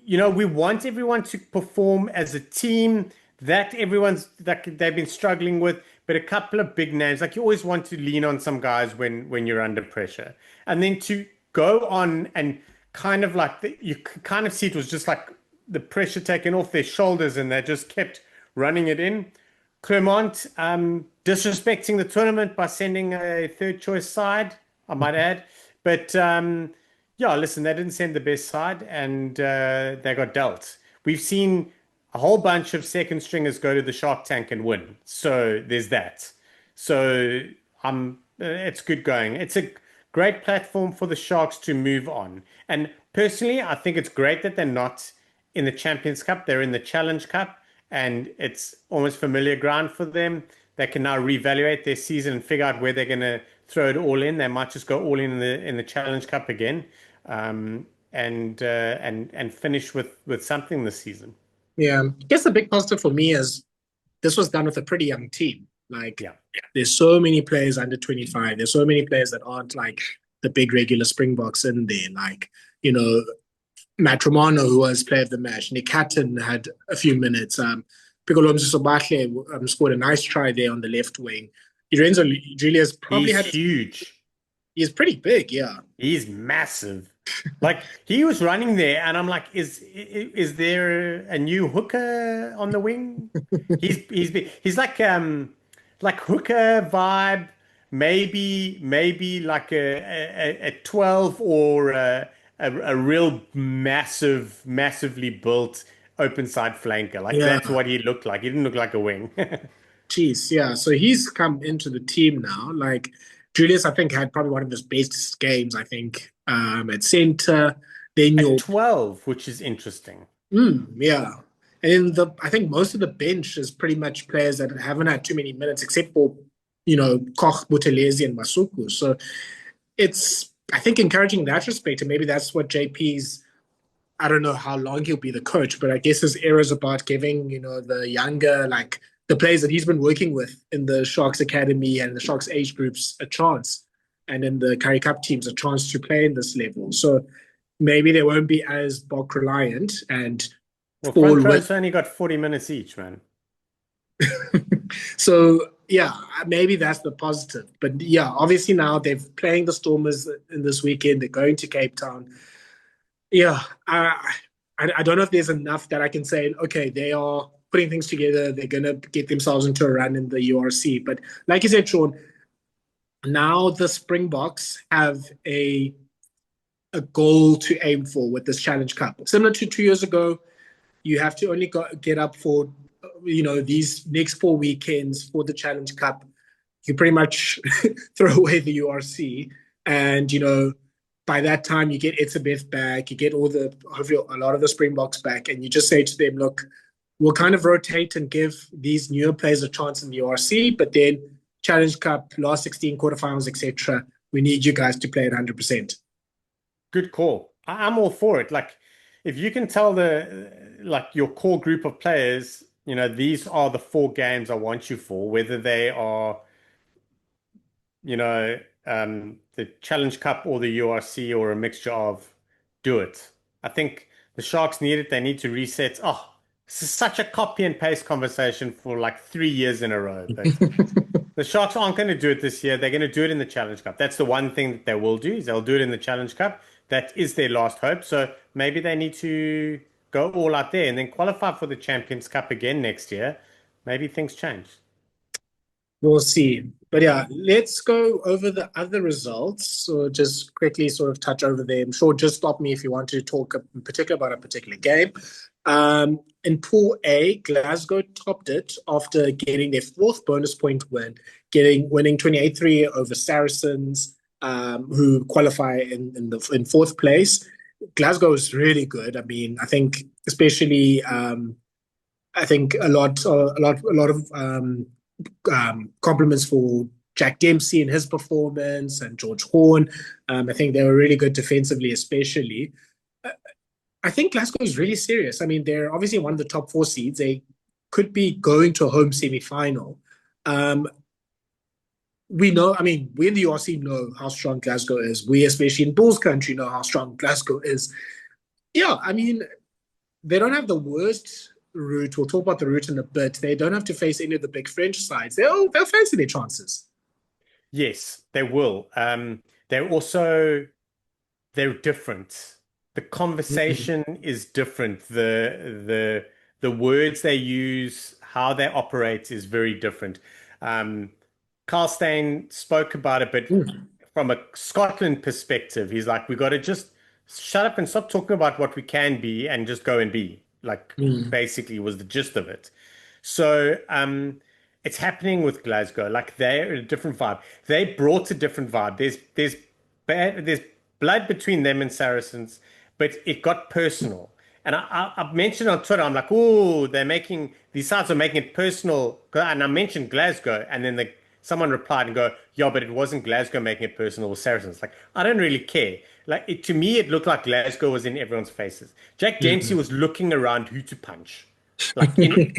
we want everyone to perform as a team that they've been struggling with, but a couple of big names, like you always want to lean on some guys when you're under pressure. And then to go on and kind of like you could kind of see it was just like the pressure taken off their shoulders and they just kept running it in. Clermont disrespecting the tournament by sending a third choice side, I might add. But yeah, listen, they didn't send the best side and they got dealt. We've seen a whole bunch of second stringers go to the Shark Tank and win. So there's that. So it's good going. It's a great platform for the Sharks to move on. And personally, I think it's great that they're not in the Champions Cup. They're in the Challenge Cup. And it's almost familiar ground for them. They can now reevaluate their season and figure out where they're going to throw it all in. They might just go all in the Challenge Cup again, and finish with something this season. Yeah. I guess the big positive for me is this was done with a pretty young team. Like, Yeah. there's so many players under 25. There's so many players that aren't like the big regular Springboks in there. Like, Matt Romano, who was player of the match. Nick Hatton had a few minutes. Piccolo Mzisobakle scored a nice try there on the left wing. Lorenzo Julius probably He's huge. He's pretty big, yeah. He's massive. Like he was running there, and I'm like, is there a new hooker on the wing? He's like hooker vibe, maybe like a 12 or a real massively built open side flanker. Like that's what he looked like. He didn't look like a wing. Jeez, yeah. So he's come into the team now. Like Julius, I think, had probably one of his best games, I think, at center. Then At 12, which is interesting. Yeah. And I think most of the bench is pretty much players that haven't had too many minutes, except for, Koch, Buthelezi, and Masuku. So it's, I think, encouraging in that respect. And maybe that's what JP's, I don't know how long he'll be the coach, but I guess his era is about giving, the younger, like the players that he's been working with in the Sharks Academy and the Sharks age groups a chance, and in the Currie Cup teams a chance to play in this level. So maybe they won't be as Bok reliant and front row's only got 40 minutes each, man. So yeah, maybe that's the positive. But yeah, obviously now they're playing the Stormers in this weekend. They're going to Cape Town. Yeah, I don't know if there's enough that I can say, okay, they are putting things together. They're going to get themselves into a run in the URC. But like you said, Shaun, now the Springboks have a goal to aim for with this Challenge Cup. Similar to 2 years ago, you have to only get up for, these next 4 weekends for the Challenge Cup. You pretty much throw away the URC. And, by that time, you get Etzebeth back, you get hopefully a lot of the Springboks back, and you just say to them, look, we'll kind of rotate and give these newer players a chance in the URC, but then Challenge Cup, last 16 quarterfinals, etc. We need you guys to play at 100%. Good call. I'm all for it. Like, if you can tell your core group of players, these are the 4 games I want you for, whether they are, you know, the Challenge Cup or the URC or a mixture of, do it. I think the Sharks need it. They need to reset. Oh, this is such a copy and paste conversation for like 3 years in a row. But the Sharks aren't going to do it this year. They're going to do it in the Challenge Cup. That's the one thing that they will do is they'll do it in the Challenge Cup. That is their last hope. So maybe they need to go all out there and then qualify for the Champions Cup again next year. Maybe things change. We'll see. But yeah, let's go over the other results. So just quickly sort of touch over them. Sure, just stop me if you want to talk in particular about a particular game. In Pool A, Glasgow topped it after getting their 4th bonus point win, winning 28-3 over Saracens, who qualify in 4th place. Glasgow is really good. I mean, I think especially I think a lot of compliments for Jack Dempsey and his performance and George Horn. I think they were really good defensively, especially. I think Glasgow is really serious. I mean, they're obviously one of the top 4 seeds. They could be going to a home semi-final. We know, I mean, we in the URC know how strong Glasgow is. We, especially in Bulls country, know how strong Glasgow is. Yeah, I mean, they don't have the worst route. We'll talk about the route in a bit. They don't have to face any of the big French sides. They'll fancy their chances. Yes, they will. They're different. The conversation is different. The words they use, how they operate is very different. Carl Steyn spoke about it, but from a Scotland perspective, he's like, we got to just shut up and stop talking about what we can be and just go and be. Like, basically was the gist of it. So it's happening with Glasgow. Like, they're a different vibe. They brought a different vibe. There's blood between them and Saracens, but it got personal. And I mentioned on Twitter, I'm like, oh, these sides are making it personal. And I mentioned Glasgow, and then someone replied and go, yeah, but it wasn't Glasgow making it personal, it was Saracens. Like, I don't really care. Like, to me, it looked like Glasgow was in everyone's faces. Jack Dempsey was looking around who to punch. Like,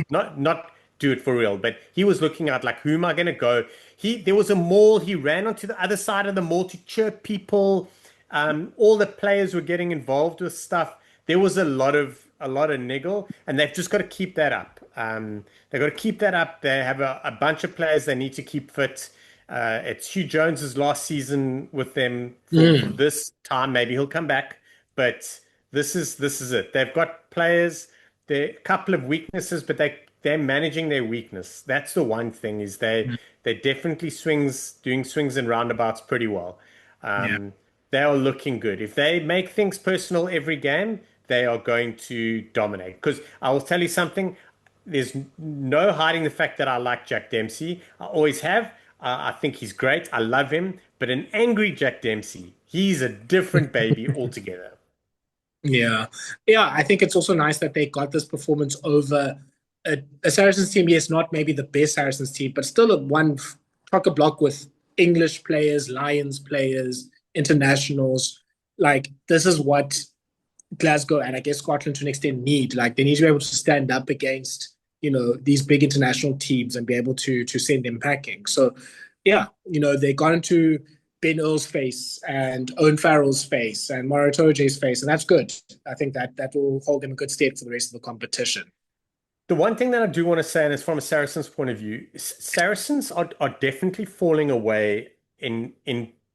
not do it for real, but he was looking at like, who am I going to go? There was a mall. He ran onto the other side of the mall to chirp people. All the players were getting involved with stuff. There was a lot of niggle, and they've just got to keep that up. They've got to keep that up. They have a bunch of players they need to keep fit. It's Hugh Jones's last season with them for this time. Maybe he'll come back, but this is it. They've got players. There are a couple of weaknesses, but they're managing their weakness. That's the one thing is they're definitely doing swings and roundabouts pretty well. They are looking good. If they make things personal every game, they are going to dominate. Because I will tell you something, there's no hiding the fact that I like Jack Dempsey. I always have. I think he's great. I love him. But an angry Jack Dempsey, he's a different baby altogether. Yeah. Yeah, I think it's also nice that they got this performance over a Saracens team. Yes, not maybe the best Saracens team, but still a one chock-a-block with English players, Lions players, internationals. Like, this is what Glasgow and I guess Scotland to an extent need. Like, they need to be able to stand up against, these big international teams and be able to send them packing. So, yeah, they got into Ben Earl's face and Owen Farrell's face and Maratoje's face, and that's good. I think that will hold them in good stead for the rest of the competition. The one thing that I do want to say, and it's from a Saracens point of view, Saracens are definitely falling away in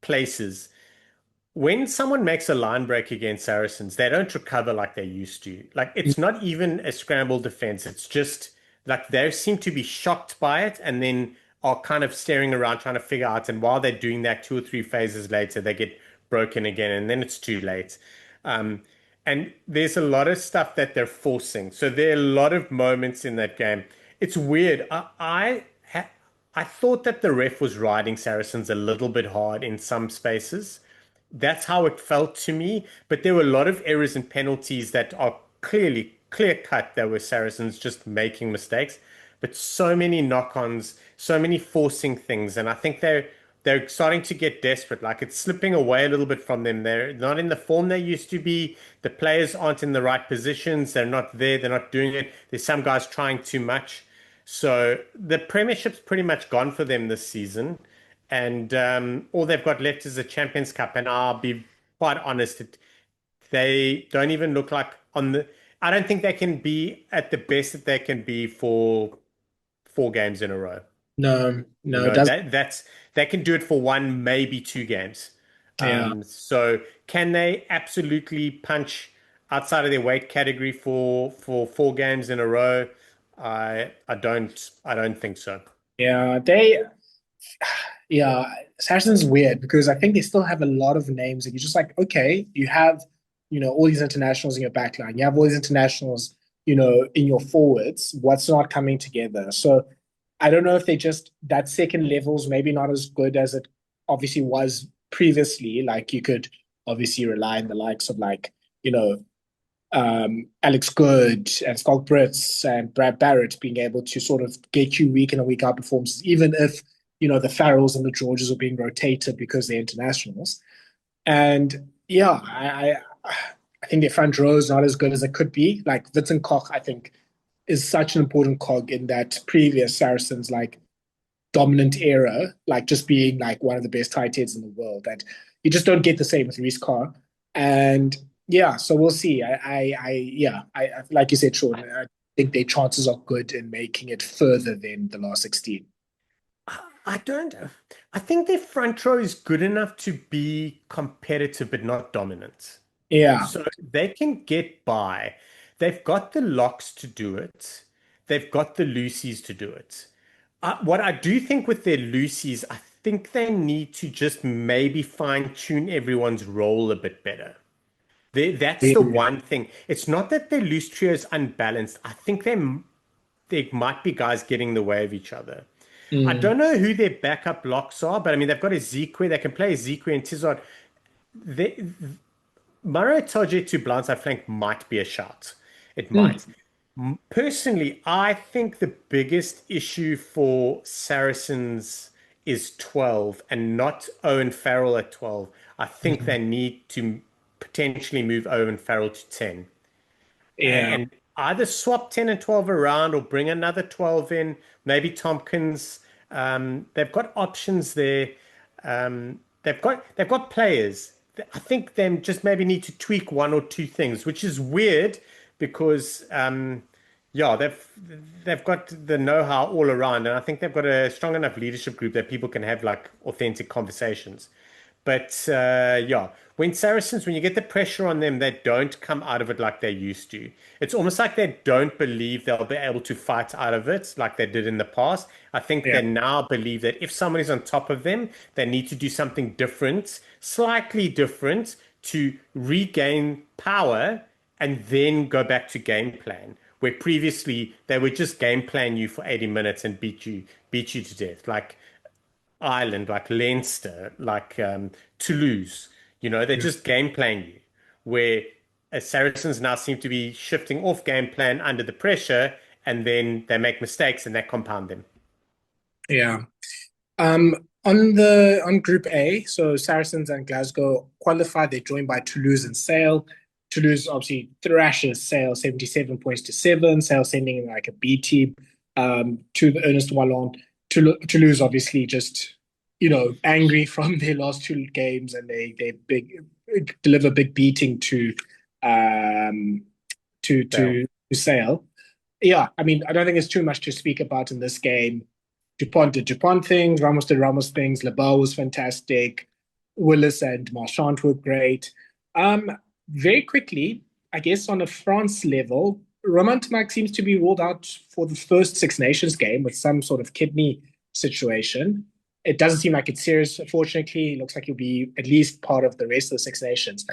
places. When someone makes a line break against Saracens, they don't recover like they used to. Like, it's not even a scramble defense. It's just like they seem to be shocked by it and then are kind of staring around trying to figure out. And while they're doing that, 2 or 3 phases later, they get broken again and then it's too late. And there's a lot of stuff that they're forcing. So there are a lot of moments in that game. It's weird. I thought that the ref was riding Saracens a little bit hard in some spaces. That's how it felt to me. But there were a lot of errors and penalties that are clear cut that were Saracens just making mistakes. but so many knock-ons, so many forcing things, and I think they're starting to get desperate. Like it's slipping away a little bit from them. They're not in the form they used to be. The players aren't in the right positions. They're not there. They're not doing it. There's some guys trying too much. So the Premiership's pretty much gone for them this season, and all they've got left is the Champions Cup. And I'll be quite honest, they don't even look like on the. I don't think they can be at the best that they can be for 4 games in a row. No, You no, it know, doesn't. that's they can do it for one, maybe 2 games. Yeah. So can they absolutely punch outside of their weight category for 4 games in a row? I don't think so. Yeah, yeah, Saracens is weird because I think they still have a lot of names and you're just like, okay, you have, all these internationals in your backline. You have all these internationals, in your forwards. What's not coming together? So I don't know if they just that second level's maybe not as good as it obviously was previously. Like you could obviously rely on the likes of like, Alex Good and Schalk Brits and Brad Barrett being able to sort of get you week in and week out performances, even if the Farrells and the Georges are being rotated because they're internationals. And yeah, I think their front row is not as good as it could be. Like Vincent Koch, I think, is such an important cog in that previous Saracens like dominant era, like just being like one of the best tight ends in the world. And you just don't get the same with Reece Carr. And yeah, so we'll see. Like you said, Sean, I think their chances are good in making it further than the last 16. I don't. I think their front row is good enough to be competitive, but not dominant. Yeah. So they can get by. They've got the locks to do it. They've got the Lucies to do it. What I do think with their Lucies, I think they need to just maybe fine tune everyone's role a bit better. That's the Yeah. one thing. It's not that their loose trio is unbalanced. I think there might be guys getting in the way of each other. I Mm, don't know who their backup locks are, but I mean they've got Ezekiel. They can play Ezekiel and Tizard. They, Maro Toje to blindside flank might be a shot. It might. mm, Personally, I think the biggest issue for Saracens is 12 and not Owen Farrell at 12. I think mm. they need to potentially move Owen Farrell to 10 Yeah. and either swap 10 and 12 around or bring another 12 in, maybe Tompkins. They've got options there. They've got players. I think they just maybe need to tweak one or two things, which is weird because yeah, they've got the know-how all around, and I think they've got a strong enough leadership group that people can have like authentic conversations. But yeah, when you get the pressure on them, they don't come out of it like they used to. It's almost like they don't believe they'll be able to fight out of it like they did in the past. I think Yeah. they now believe that if somebody's on top of them, they need to do something different, slightly different to regain power and then go back to game plan. Where previously they would just game plan you for 80 minutes and beat you to death. Like Ireland, like Leinster, like Toulouse. They just game plan you. Where Saracens now seem to be shifting off game plan under the pressure, and then they make mistakes and they compound them. Yeah. On Group A, so Saracens and Glasgow qualified. They're joined by Toulouse and Sale. Toulouse obviously thrashes Sale 77 points to 7. Sale sending in like a B team to the Ernest Wallon. Toulouse obviously just angry from their last 2 games and they big deliver big beating um Fail. to Sale. Yeah, I mean, I don't think there's too much to speak about in this game. Dupont did Dupont things, Ramos did Ramos things, Lebel was fantastic, Willis and Marchand were great. Um, Very quickly, I guess on a France level, Romain Tamac seems to be ruled out for the first Six Nations game with some sort of kidney situation. It doesn't seem like it's serious, unfortunately. It looks like he'll be at least part of the rest of the Six Nations.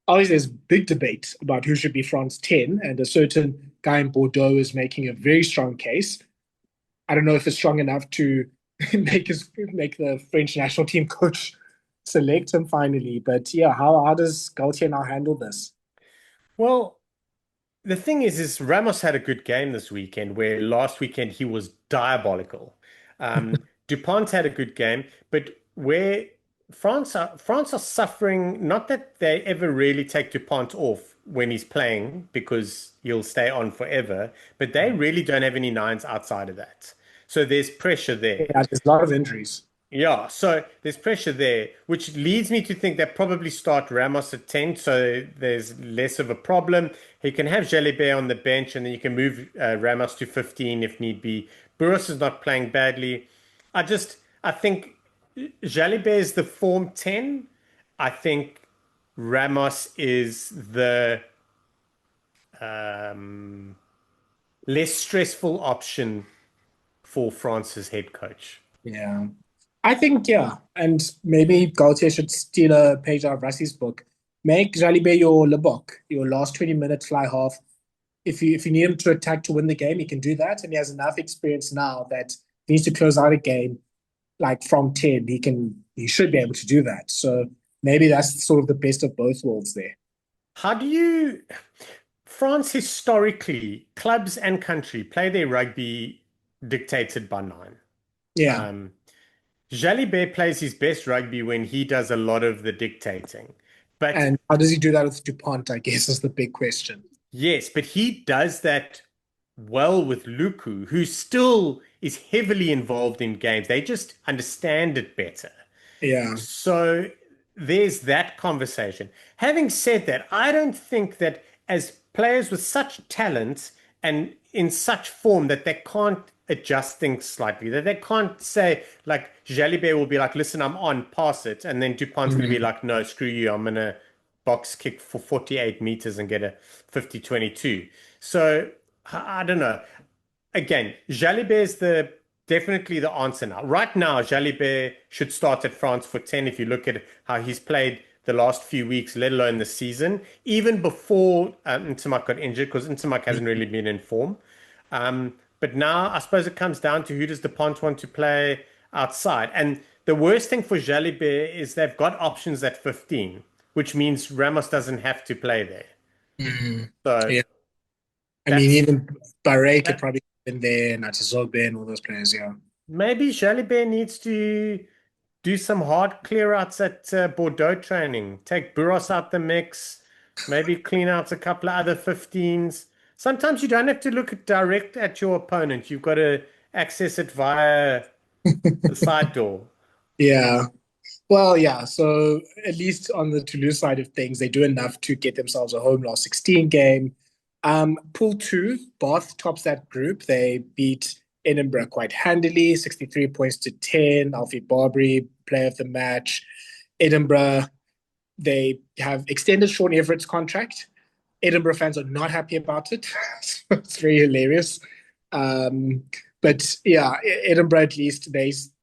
Obviously, there's big debate about who should be France 10, and a certain guy in Bordeaux is making a very strong case. I don't know if it's strong enough to make the French national team coach select him finally. But yeah, how does Gaultier now handle this? Well, the thing is Ramos had a good game this weekend, where last weekend he was diabolical. Dupont had a good game, but where France are suffering, not that they ever really take Dupont off when he's playing because he'll stay on forever, but they really don't have any nines outside of that. So there's pressure there. Yeah, there's a lot of injuries. Yeah, so there's pressure there, which leads me to think they probably start Ramos at 10, so there's less of a problem. He can have Jalibert on the bench, and then you can move Ramos to 15 if need be. Burros is not playing badly. I think Jalibert is the form 10. I think Ramos is the um, less stressful option for France's head coach. Yeah. I think, yeah. And maybe Gautier should steal a page out of Rassie's book. Make Jalibert your Lebok, your last 20 minutes fly half. If you need him to attack to win the game, he can do that. And he has enough experience now that he needs to close out a game like from 10. He should be able to do that. So maybe that's sort of the best of both worlds there. How do you France historically, clubs and country play their rugby dictated by nine. Yeah. Um, Jalibert plays his best rugby when he does a lot of the dictating. But And how does he do that with Dupont, I guess, is the big question. yes, but he does that well with Luku, who still is heavily involved in games. They just understand it better. Yeah. So there's that conversation. Having said that, I don't think that as players with such talent and in such form that they can't adjust things slightly, that they can't say, like, Jalibert will be like, listen, I'm on, pass it. And then Dupont's going to be Mhm. like, no, screw you. I'm going to box kick for 48 meters and get a 50-22. So I don't know. Again, Jalibert is definitely the answer now. Right now, Jalibert should start at France for 10 if you look at how he's played the last few weeks, let alone the season, even before Ntamak got injured, because Ntamak hasn't really been in form. But now I suppose it comes down to who does Dupont want to play outside. And the worst thing for Jalibert is they've got options at 15, which means Ramos doesn't have to play there. Mhm. So Yeah. I mean, that's even Barre could that. probably have been there, Natizobe and all those players, yeah. Maybe Jalibert needs to do some hard clear outs at Bordeaux training. Take Burros out the mix. Maybe clean out a couple of other 15s. Sometimes you don't have to look direct at your opponent. You've got to access it via the side door. Yeah. Well, yeah. So at least on the Toulouse side of things, they do enough to get themselves a home last 16 game. Pool two, Bath tops that group. They beat Edinburgh quite handily, 63 points to 10. Alfie Barbary, player of the match. Edinburgh, they have extended Sean Everett's contract. Edinburgh fans are not happy about it. So it's very hilarious. Um, but yeah, Edinburgh at least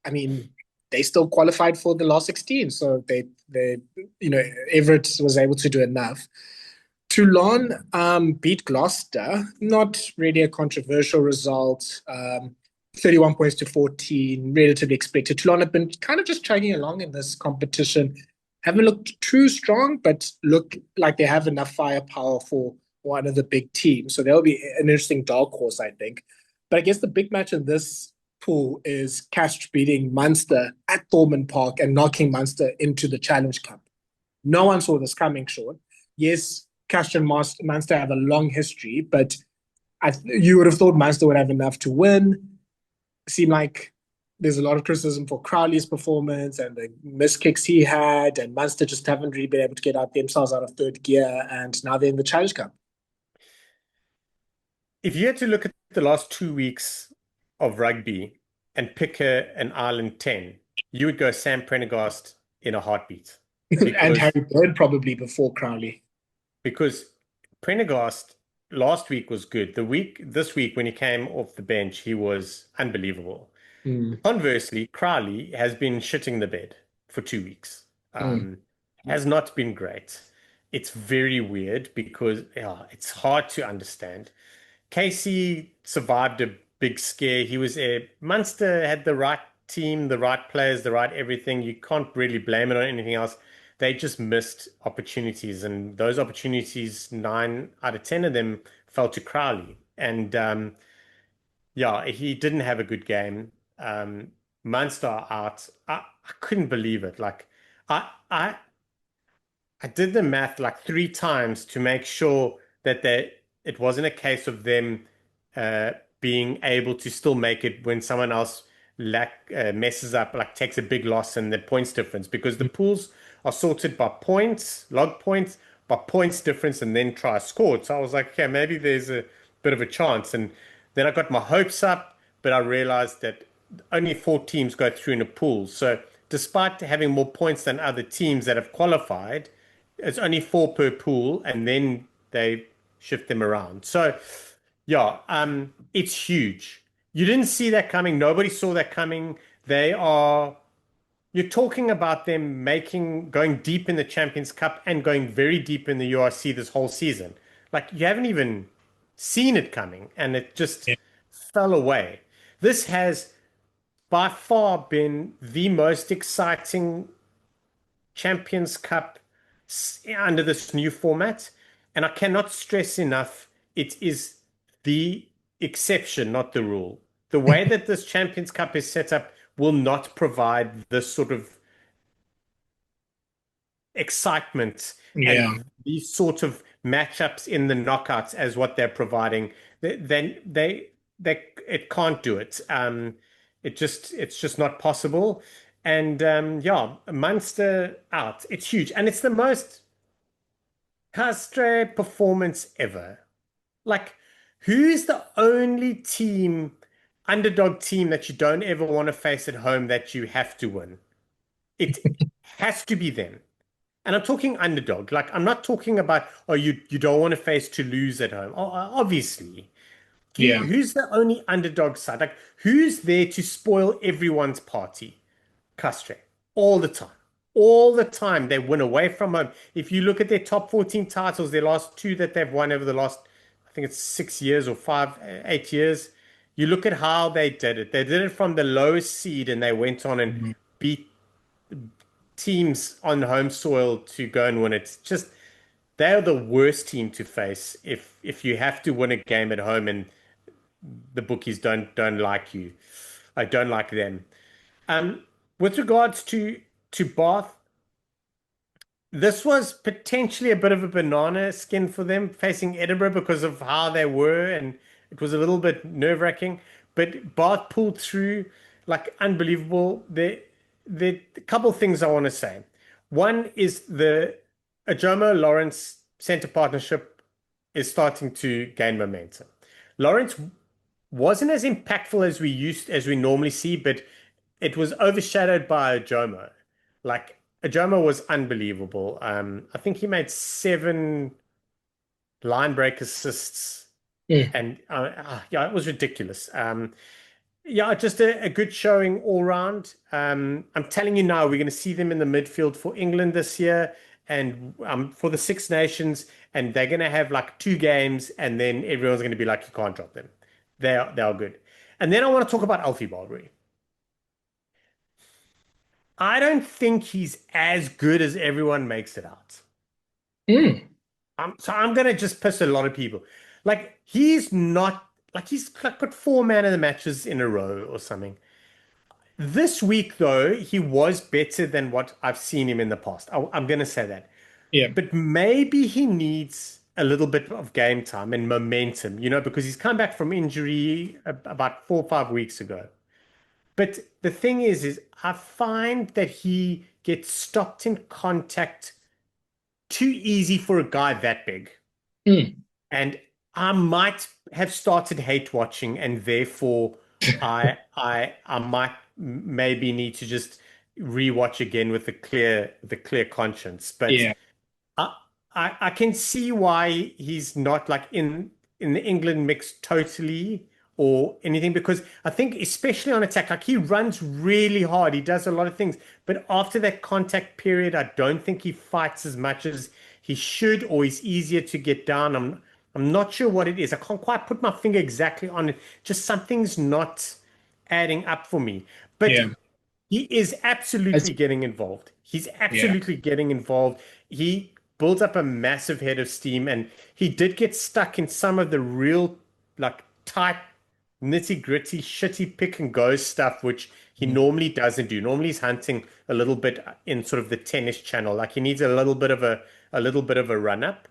I mean, they still qualified for the last 16, so they Everett was able to do enough. Toulon beat Gloucester, not really a controversial result. 31 points to 14, relatively expected. Toulon have been kind of just chugging along in this competition. Haven't looked too strong, but look like they have enough firepower for one of the big teams. So they'll be an interesting dark horse, I think. But I guess the big match in this pool is Cast beating Munster at Thorman Park and knocking Munster into the Challenge Cup. No one saw this coming, Sean. Yes, Cast and Munster have a long history, but you would have thought Munster would have enough to win. Seemed like there's a lot of criticism for Crowley's performance and the missed kicks he had, and Munster just haven't really been able to get themselves out of third gear, and now they're in the Challenge Cup. If you had to look at the last 2 weeks of rugby and pick an Ireland 10, you would go Sam Prendergast in a heartbeat And because Harry Bird probably before Crowley. because Prendergast last week was good. This week when he came off the bench, he was unbelievable. Mm, Conversely, Crowley has been shitting the bed for 2 weeks. mm, Has not been great. It's very weird because yeah, it's hard to understand. Casey survived a big scare. He was a Munster had the right team, the right players, the right everything. You can't really blame it on anything else. They just missed opportunities, and those opportunities, 9 out of 10 of them fell to Crowley. And yeah, he didn't have a good game. Munster out. I couldn't believe it. Like I I I did the math like three times to make sure that it wasn't a case of them uh, being able to still make it when someone else messes up, like takes a big loss in the points difference, because the pools are sorted by points, log points, by points difference, and then try scored. So I was like, okay, maybe there's a bit of a chance. And then I got my hopes up, but I realized that only four teams go through in a pool. So despite having more points than other teams that have qualified, it's only four per pool, and then they shift them around. So, yeah, it's huge. You didn't see that coming. Nobody saw that coming. They are, you're talking about them going deep in the Champions Cup and going very deep in the URC this whole season. Like, you haven't even seen it coming, and it just Yeah. fell away. This has by far been the most exciting Champions Cup under this new format. And I cannot stress enough, it is the exception, not the rule. The way that this Champions Cup is set up will not provide this sort of excitement Yeah. and these sort of matchups in the knockouts as what they're providing. Then it can't do it. It's just not possible. And yeah, Munster out. It's huge, and it's the most Castre performance ever. Like, who's the only underdog team that you don't ever want to face at home that you have to win? It has to be them. And I'm talking underdog. Like, I'm not talking about, oh, you don't want to face Toulouse at home. Obviously. Yeah. Who's the only underdog side? Like, who's there to spoil everyone's party? Castre. All the time. All the time. They win away from home. If you look at their top 14 titles, their last two that they've won over the last, I think it's 6 years or 8 years, you look at how they did it. They did it from the lowest seed, and they went on and Mhm. beat teams on home soil to go and win it. It's just they're the worst team to face if you have to win a game at home and the bookies don't like you. I don't like them. Um, with regards to Bath, this was potentially a bit of a banana skin for them facing Edinburgh because of how they were, and it was a little bit nerve-wracking. But Bath pulled through like unbelievable. The couple things I want to say. One is the Ajomo Lawrence center partnership is starting to gain momentum. Lawrence wasn't as impactful as we normally see, but it was overshadowed by Ajomo. Like Ajomo was unbelievable. I think he made seven line break assists, Mm. and yeah, it was ridiculous. Yeah, just a good showing all round. I'm telling you now, we're going to see them in the midfield for England this year, and for the Six Nations, and they're going to have like two games, and then everyone's going to be like, you can't drop them. They are good. And then I want to talk about Alfie Baldry. I don't think he's as good as everyone makes it out. Mm. So I'm gonna just piss a lot of people. Like he's not like he's like got four man of the matches in a row or something. This week though, he was better than what I've seen him in the past. I'm gonna say that. Yeah. But maybe he needs a little bit of game time and momentum, because he's come back from injury about 4 or 5 weeks ago. But the thing is I find that he gets stopped in contact too easy for a guy that big. Mm. And I might have started hate watching, and therefore I might maybe need to just rewatch again with the clear conscience. But Yeah. I, I can see why he's not like in the England mix totally or anything, because I think especially on attack, like he runs really hard, he does a lot of things, but after that contact period, I don't think he fights as much as he should, or he's easier to get down. I'm not sure what it is. I can't quite put my finger exactly on it. Just something's not adding up for me. But Yeah. he is As absolutely getting involved. He's yeah. absolutely getting involved. He built up a massive head of steam, and he did get stuck in some of the real like tight, nitty-gritty, shitty pick and go stuff, which he normally doesn't do. Normally he's hunting a little bit in sort of the tennis channel. Like he needs a little bit of a run up.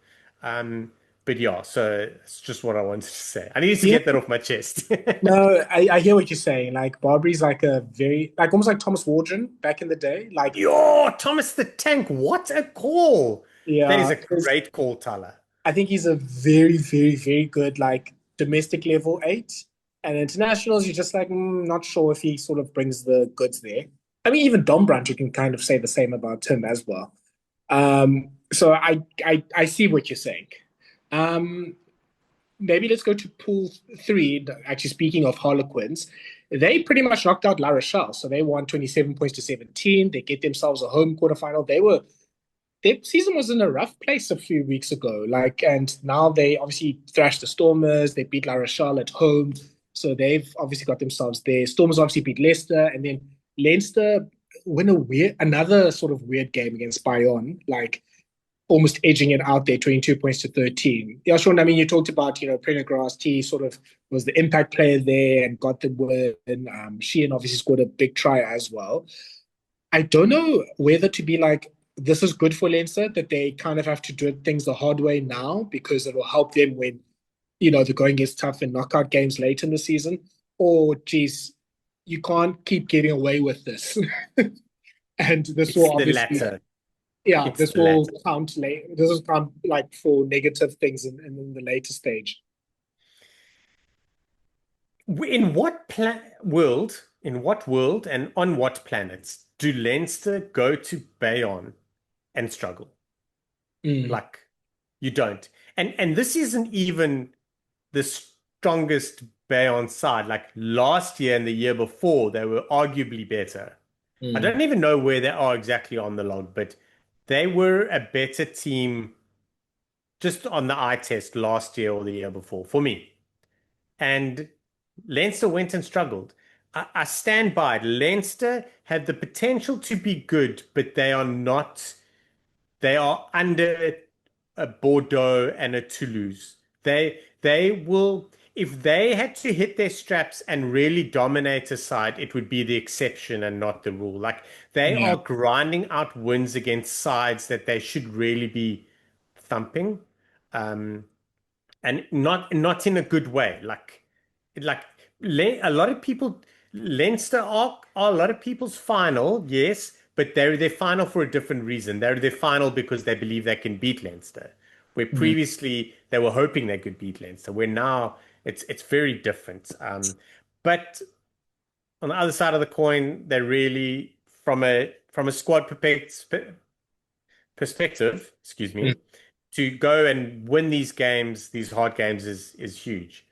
But yeah, so it's just what I wanted to say. I needed to Yeah. get that off my chest. No, I hear what you're saying. Like Barbry's like a very like almost like Thomas Waldron back in the day. Like Yo, Thomas the Tank, what a call. That is yeah, a great call, Tyler. I think he's a very, very, very good like domestic level eight. And internationals, you're just like not sure if he sort of brings the goods there. I mean, even Dom Brandt, you can kind of say the same about him as well. So I see what you're saying. Um, Maybe let's go to pool three. Actually, speaking of Harlequins, they pretty much knocked out La Rochelle. So they won 27 points to 17. They get themselves a home quarterfinal. Their season was in a rough place a few weeks ago. Like, and now they obviously thrashed the Stormers. They beat La Rochelle at home. So they've obviously got themselves there. Stormers obviously beat Leicester, and then Leinster win another sort of weird game against Bayonne. Like almost edging it out there, 22 points to 13. Yeah, Sean, I mean, you talked about, Prendergast. He sort of was the impact player there and got the win. Sheehan obviously scored a big try as well. I don't know whether to be like, this is good for Leinster, that they kind of have to do things the hard way now because it will help them when, the going gets tough in knockout games late in the season. Or, geez, you can't keep getting away with this. And this It's will the obviously latter. yeah, It's this the will latter. count late. This will count like for negative things in the later stage. In what world and on what planets do Leinster go to Bayonne and struggle? Mm, Like you don't. And this isn't even the strongest Bayonne side. Like last year and the year before, they were arguably better. I mm, don't even know where they are exactly on the log, but they were a better team just on the eye test last year or the year before for me. And Leinster went and struggled. I stand by it. Leinster had the potential to be good, but they are not. They are under a Bordeaux and a Toulouse. They will, if they had to hit their straps and really dominate a side, it would be the exception and not the rule. Like they yeah, are grinding out wins against sides that they should really be thumping. Um, and not in a good way. Like a lot of people, Leinster are a lot of people's final, yes, but they're their final for a different reason. They're their final because they believe they can beat Leinster, where mm, previously they were hoping they could beat Leinster. Where now it's very different. But on the other side of the coin, they're really from a squad perspective, excuse mm, me, to go and win these games, these hard games is huge.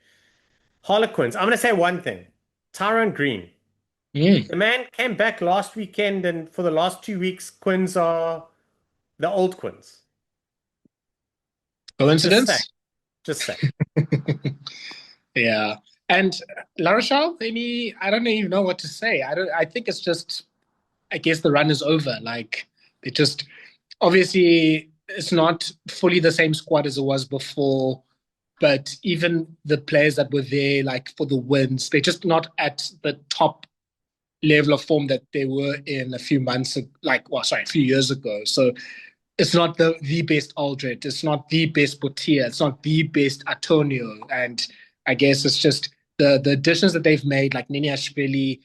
Harlequins, I'm going to say one thing. Tyrone Green, mm. the man came back last weekend, and for the last 2 weeks, Quins are the old Quins. Just saying, Coincidence? just saying. Yeah. And La Rochelle, maybe I don't even know what to say. I don't. I think it's just. I guess the run is over. Like they just obviously it's not fully the same squad as it was before. But even the players that were there, like for the wins, they're just not at the top level of form that they were in a few months, a few years ago. So it's not the best Aldred, it's not the best Botia, it's not the best Antonio, and I guess it's just the additions that they've made, like Niniashvili,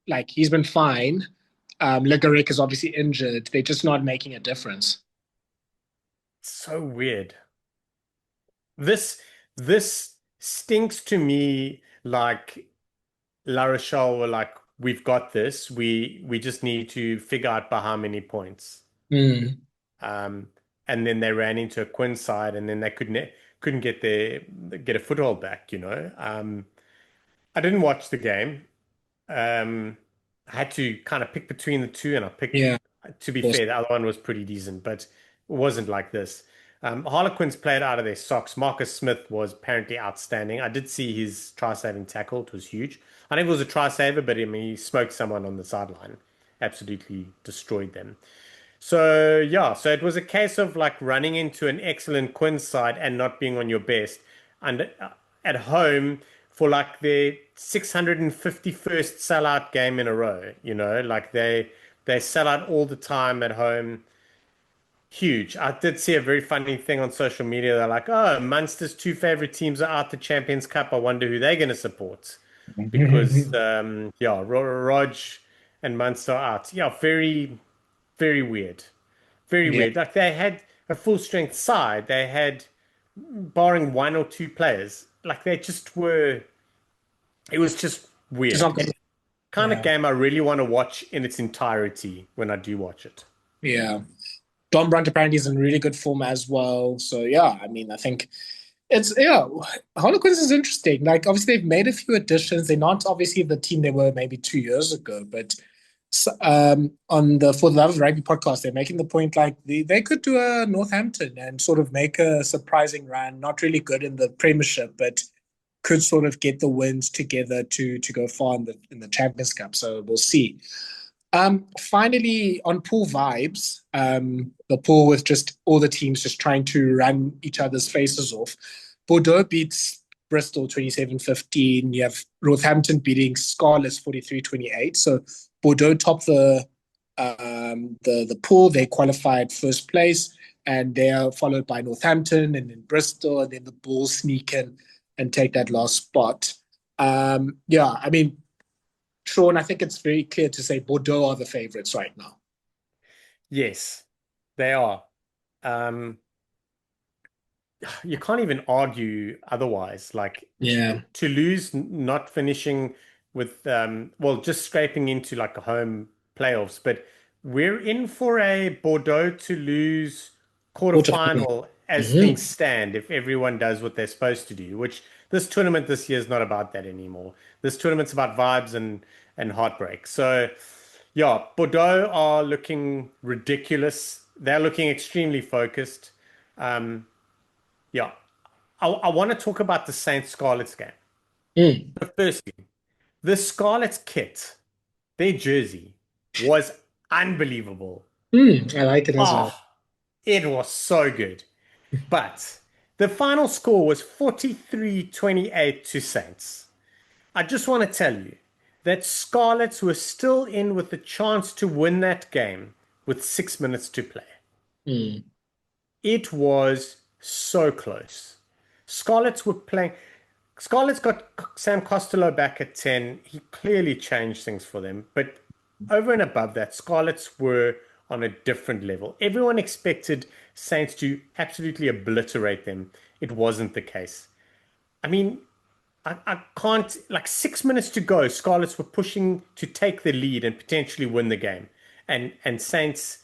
like he's been fine. Ligarek is obviously injured. They're just not making a difference. So weird. This stinks to me like La Rochelle were like, we've got this. We just need to figure out by how many points. Mm, Um, and then they ran into a Quinn side, and then they couldn't get a foothold back. I didn't watch the game. I had to kind of pick between the two, and I picked. yeah, of To be course. fair, the other one was pretty decent, but it wasn't like this. Harlequins played out of their socks. Marcus Smith was apparently outstanding. I did see his try-saving tackle; it was huge. I think it was a try-saver, but I mean, he smoked someone on the sideline, absolutely destroyed them. So yeah, so it was a case of like running into an excellent Quinn side and not being on your best, and at home for like their 651st sellout game in a row. You know, like they sell out all the time at home. Huge. I did see a very funny thing on social media. They're like, "Oh, Munster's two favorite teams are out the Champions Cup. I wonder who they're going to support." Because yeah, Rog and Munster are out. Yeah, very very weird. Very Yeah, weird. Like they had a full strength side. They had, barring one or two players, like they just were, it was just just weird. not good. Kind of Yeah, game I really want to watch in its entirety when I do watch it. yeah. Don Brandt apparently is in really good form as well. So yeah, I mean, I think it's Harlequins is interesting. Like obviously they've made a few additions. They're not obviously the team they were maybe 2 years ago, but on the For the Love of Rugby podcast, they're making the point like they could do a Northampton and sort of make a surprising run. Not really good in the Premiership, but could sort of get the wins together to go far in the Champions Cup. So we'll see. Finally, on pool vibes, the pool with just all the teams just trying to run each other's faces off. Bordeaux beats Bristol 27-15. You have Northampton beating Scarlets 43-28. So Bordeaux top the pool. They qualified first place, and they are followed by Northampton and then Bristol, and then the Bulls sneak in and take that last spot. Yeah, I mean, Shaun, I think it's very clear to say Bordeaux are the favourites right now. Yes, they are. Um, you can't even argue otherwise. Like Yeah. Toulouse not finishing with well, just scraping into like a home playoffs, but we're in for a Bordeaux Toulouse Quarterfinal. quarterfinal as things Mm-hmm. stand if everyone does what they're supposed to do, which this tournament this year is not about that anymore. This tournament's about vibes and heartbreak. So yeah, Bordeaux are looking ridiculous. They're looking extremely focused. Um, yeah, I want to talk about the Saint Scarlets game. Mm. But firstly, the Scarlets kit, their jersey, was unbelievable. Mm. I like it as well. Oh, it was so good. But the final score was 43-28 to Saints. I just want to tell you that Scarlets were still in with the chance to win that game with 6 minutes to play. Mm. It was so close. Scarlets were playing. Scarlett's got Sam Costello back at 10. He clearly changed things for them. But over and above that, Scarlets were on a different level. Everyone expected Saints to absolutely obliterate them. It wasn't the case. I mean, I can't, like 6 minutes to go, Scarlets were pushing to take the lead and potentially win the game. And Saints,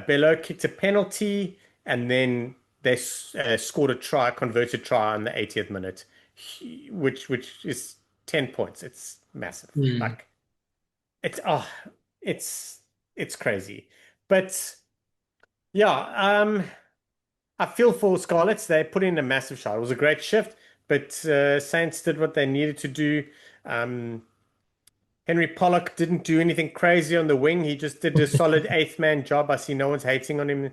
Bello kicked a penalty and then they scored a try, converted try on the 80th minute, which is 10 points. It's massive. Mm. Like it's it's it's crazy. But yeah, I feel for Scarlets. They put in a massive shot. It was a great shift, but Saints did what they needed to do. Um, Henry Pollock didn't do anything crazy on the wing. He just did a solid eighth man job. I see no one's hating on him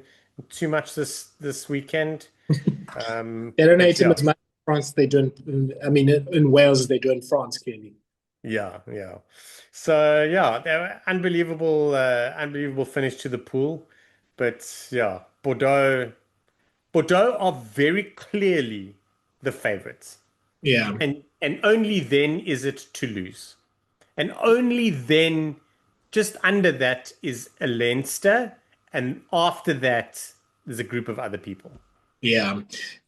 too much this weekend. They don't But hate him yeah, as much in France as they do I mean, in Wales as they do in France, clearly. yeah. So yeah, they were unbelievable finish to the pool. But yeah, Bordeaux are very clearly the favorites. Yeah. And only then is it to lose. And only then, just under that, is a Leinster. And after that, there's a group of other people. Yeah.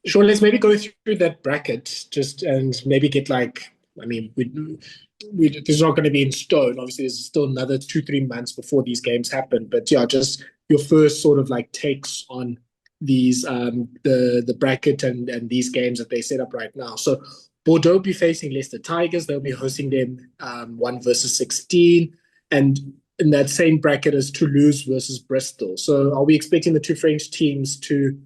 Sure, let's maybe go through that bracket just and maybe get like, I mean, this is not going to be in stone. Obviously, there's still another 2-3 months before these games happen. But yeah, just your first sort of like takes on these the bracket and these games that they set up right now. So Bordeaux be facing Leicester Tigers. They'll be hosting them 1 versus 16. And in that same bracket as Toulouse versus Bristol. So are we expecting the two French teams to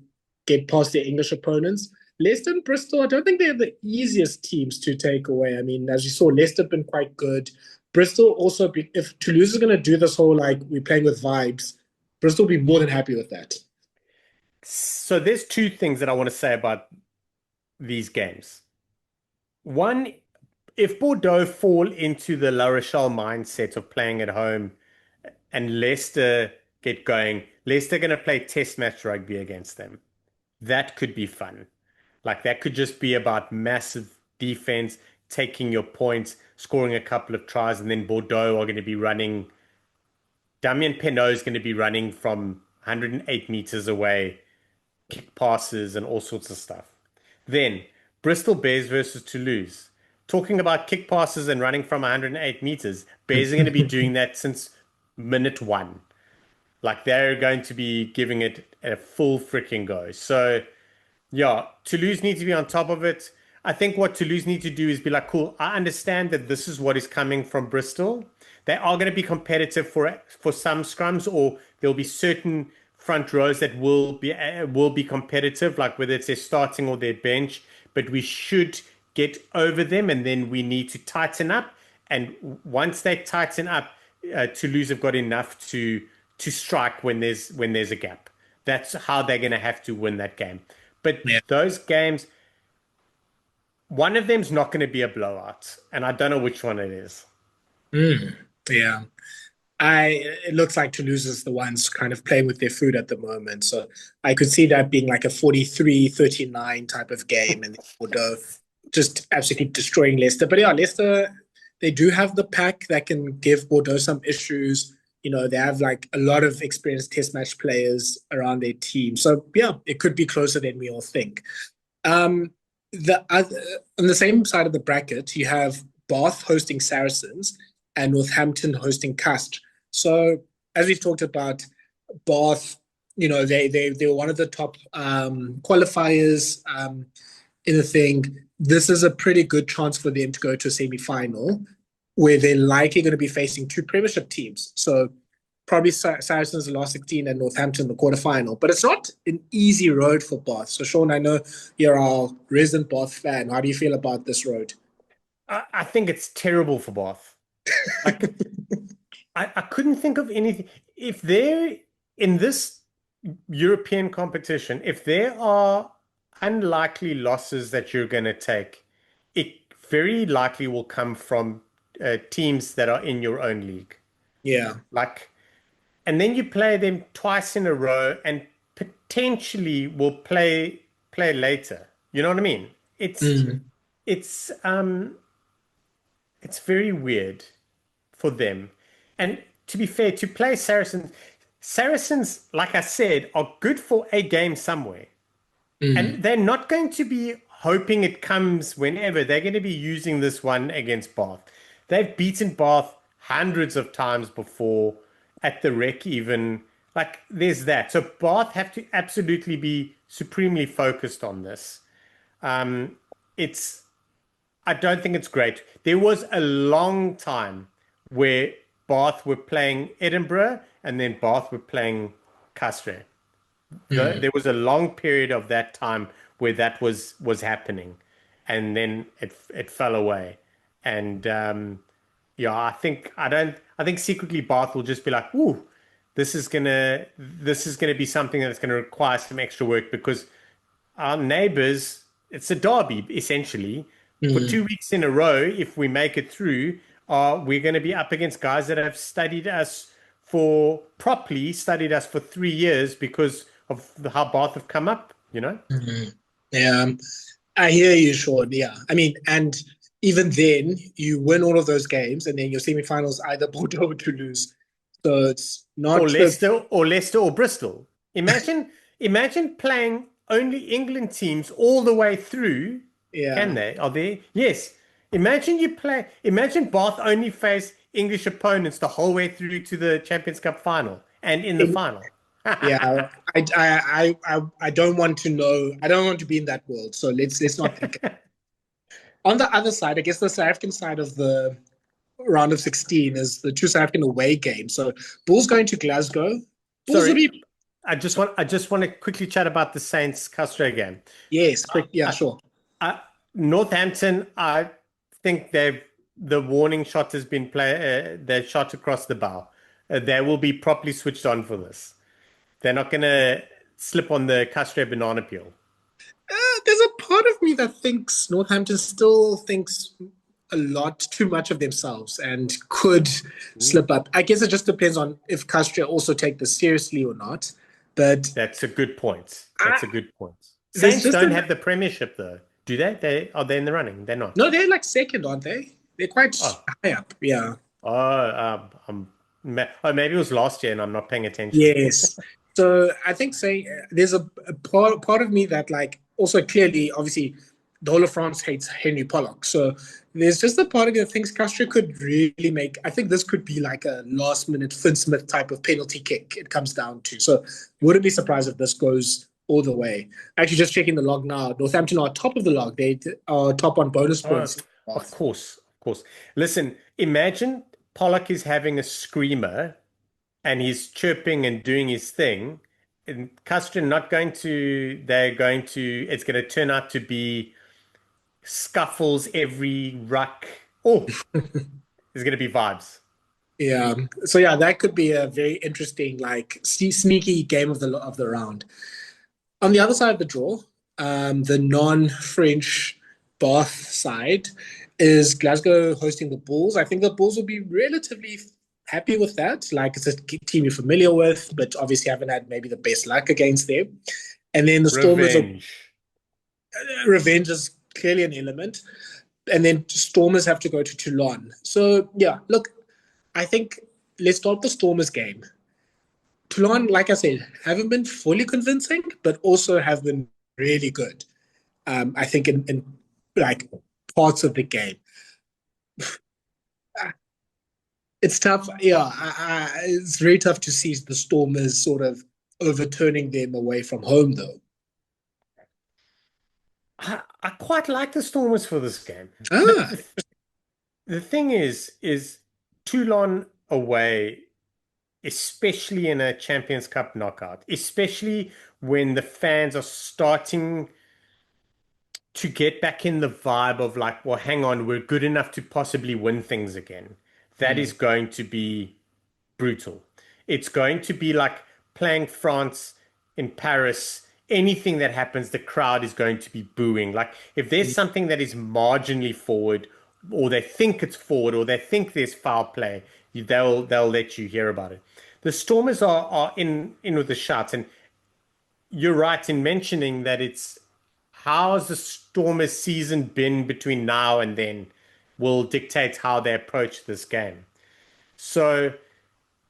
get past their English opponents? Leicester and Bristol, I don't think they're the easiest teams to take away. I mean, as you saw, Leicester have been quite good. Bristol also, if Toulouse is going to do this whole like we're playing with vibes, Bristol will be more than happy with that. So there's two things that I want to say about these games. One, if Bordeaux fall into the La Rochelle mindset of playing at home and Leicester get going, Leicester going to play test match rugby against them. That could be fun. Like that could just be about massive defense, taking your points, scoring a couple of tries, and then Bordeaux are going to be running. Damien Penaud is going to be running from 108 meters away, kick passes and all sorts of stuff. Then Bristol Bears versus Toulouse. Talking about kick passes and running from 108 meters, Bears are going to be doing that since minute one. Like they're going to be giving it a full freaking go. So yeah, Toulouse need to be on top of it. I think what Toulouse need to do is be like, cool, I understand that this is what is coming from Bristol. They are going to be competitive for some scrums, or there'll be certain front rows that will be competitive, like whether it's their starting or their bench. But we should get over them, and then we need to tighten up. And once they tighten up, Toulouse have got enough to strike when there's a gap. That's how they're going to have to win that game. But those games, one of them's not going to be a blowout, and I don't know which one it is. Yeah. It looks like Toulouse is the ones kind of playing with their food at the moment. So I could see that being like a 43-39 type of game, and Bordeaux just absolutely destroying Leicester. But yeah, Leicester, they do have the pack that can give Bordeaux some issues. You know, they have like a lot of experienced test match players around their team. So yeah, it could be closer than we all think. On the same side of the bracket, you have Bath hosting Saracens and Northampton hosting Castres. So as we've talked about, Bath, you know, they were one of the top qualifiers in the thing. This is a pretty good chance for them to go to a semi-final where they're likely going to be facing two Premiership teams. So probably Saracens the last 16 and Northampton the quarterfinal. But it's not an easy road for Bath. So Shaun, I know you're our resident Bath fan. How do you feel about this road? I think it's terrible for Bath. Like, I couldn't think of anything. If they're in this European competition, if there are unlikely losses that you're going to take, it very likely will come from teams that are in your own league. Yeah. Like, and then you play them twice in a row and potentially will play later. You know what I mean? It's very weird for them. And to be fair, to play Saracens, like I said, are good for a game somewhere. And they're not going to be hoping it comes whenever. They're going to be using this one against Bath. They've beaten Bath hundreds of times before at the Rec even. Like, there's that. So Bath have to absolutely be supremely focused on this. I don't think it's great. There was a long time where Bath were playing Edinburgh and then Bath were playing Castres. There was a long period of that time where that was happening, and then it fell away. And yeah, I think secretly Bath will just be like, "Ooh, this is gonna be something that's gonna require some extra work," because our neighbors, it's a derby essentially. For 2 weeks in a row, if we make it through, we're going to be up against guys that have studied us for 3 years because of how Bath have come up, you know? Yeah, I hear you, Shaun. Yeah. I mean, and even then, you win all of those games, and then your semi-finals either Bordeaux or Toulouse. So it's not Or Leicester or Bristol. Imagine playing only England teams all the way through. Yeah. Can they? Are they? Yes. Imagine Bath only face English opponents the whole way through to the Champions Cup final and in the final. Yeah, I don't want to know. I don't want to be in that world. So let's not think. On the other side, I guess the South African side of the round of 16 is the two South African away games. So Bulls going to Glasgow. Bulls Sorry, I just want to quickly chat about the Saints Castres game. Yes, yeah, sure. Northampton, I think the warning shot has been they're shot across the bow. They will be properly switched on for this. They're not going to slip on the custard banana peel. There's a part of me that thinks Northampton still thinks a lot too much of themselves and could Ooh, slip up. I guess it just depends on if Castro also take this seriously or not. But that's a good point. I, That's a good point. there's Saints just don't a have the premiership though. Do they? Are they in the running? They're not. no. They're like second, aren't they? They're quite Oh, high up. Yeah. maybe it was last year and I'm not paying attention. Yes. So I think say there's a part of me that like also clearly, obviously, the whole of France hates Henry Pollock. So there's just a part of me that thinks Castro could really make. I think this could be like a last minute Finn Smith type of penalty kick. It comes down to. So wouldn't be surprised if this goes all the way. Actually, just checking the log now. Northampton are top of the log. They are top on bonus Oh, points. of course, of course. Listen, imagine Pollock is having a screamer and he's chirping and doing his thing. And Castro not going to, they're going to, it's going to turn out to be scuffles every ruck. Oh, there's going to be vibes. Yeah. So yeah, that could be a very interesting, like sneaky game of the round. On the other side of the draw, the non-French Bath side is Glasgow hosting the Bulls. I think the Bulls will be relatively happy with that. Like it's a team you're familiar with, but obviously haven't had maybe the best luck against them. And then the Stormers are Revenge. revenge is clearly an element. And then Stormers have to go to Toulon. So yeah, look, I think let's start the Stormers game. Toulon, like I said, haven't been fully convincing, but also have been really good. I think in like parts of the game, it's tough. Yeah, it's very tough to see the Stormers sort of overturning them away from home, though. I quite like the Stormers for this game. Ah, The thing is Toulon away, especially in a Champions Cup knockout, especially when the fans are starting to get back in the vibe of like, well, hang on, we're good enough to possibly win things again. That is mm, going to be brutal. It's going to be like playing France in Paris. Anything that happens, the crowd is going to be booing. Like if there's something that is marginally forward, or they think it's forward, or they think there's foul play, they'll let you hear about it. The Stormers are in with the shots, and you're right in mentioning that it's how's the Stormers season been between now and then will dictate how they approach this game. So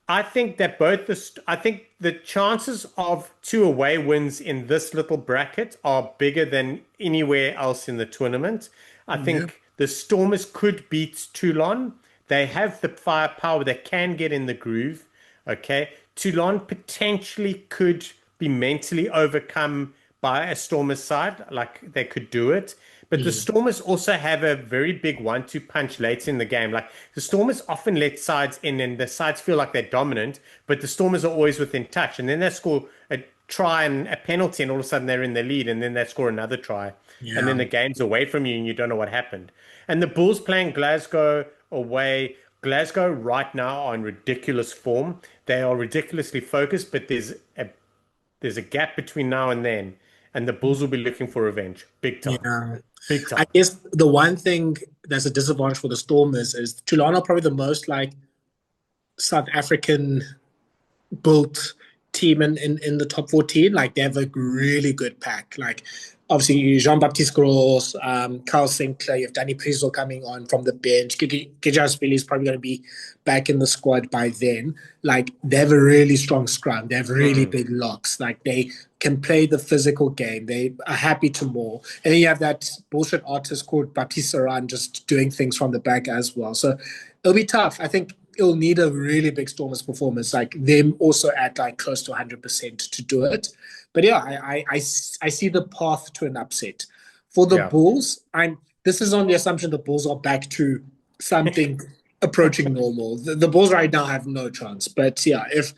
I think that I think the chances of two away wins in this little bracket are bigger than anywhere else in the tournament. I yeah, think the Stormers could beat Toulon. They have the firepower. They can get in the groove. Okay. Toulon potentially could be mentally overcome by a Stormers side. Like they could do it. But the mm, Stormers also have a very big one-two punch late in the game. Like the Stormers often let sides in, and the sides feel like they're dominant, but the Stormers are always within touch. And then they score a try and a penalty, and all of a sudden they're in the lead, and then they score another try, and then yeah, the game's away from you, and you don't know what happened. And the Bulls playing Glasgow away. Glasgow right now are in ridiculous form. They are ridiculously focused, but there's a gap between now and the Bulls will be looking for revenge, big time. yeah. Big I time. guess the one thing that's a disadvantage for the Stormers is Toulon are probably the most like South African built team in the top 14. Like they have a really good pack. Like obviously Jean-Baptiste Gros, Carl Sinclair, you have Danny Priso coming on from the bench. Gijasvili is probably going to be back in the squad by then. Like they have a really strong scrum. They have really Mm. big locks. Like they can play the physical game. They are happy to maul. And then you have that bullshit artist called Baptiste Saran just doing things from the back as well. So it'll be tough. I think it'll need a really big Stormers performance, like them also at like close to 100% to do it. But yeah, I see the path to an upset. For the Yeah. Bulls, this is on the assumption the Bulls are back to something approaching normal. The Bulls right now have no chance. But yeah, if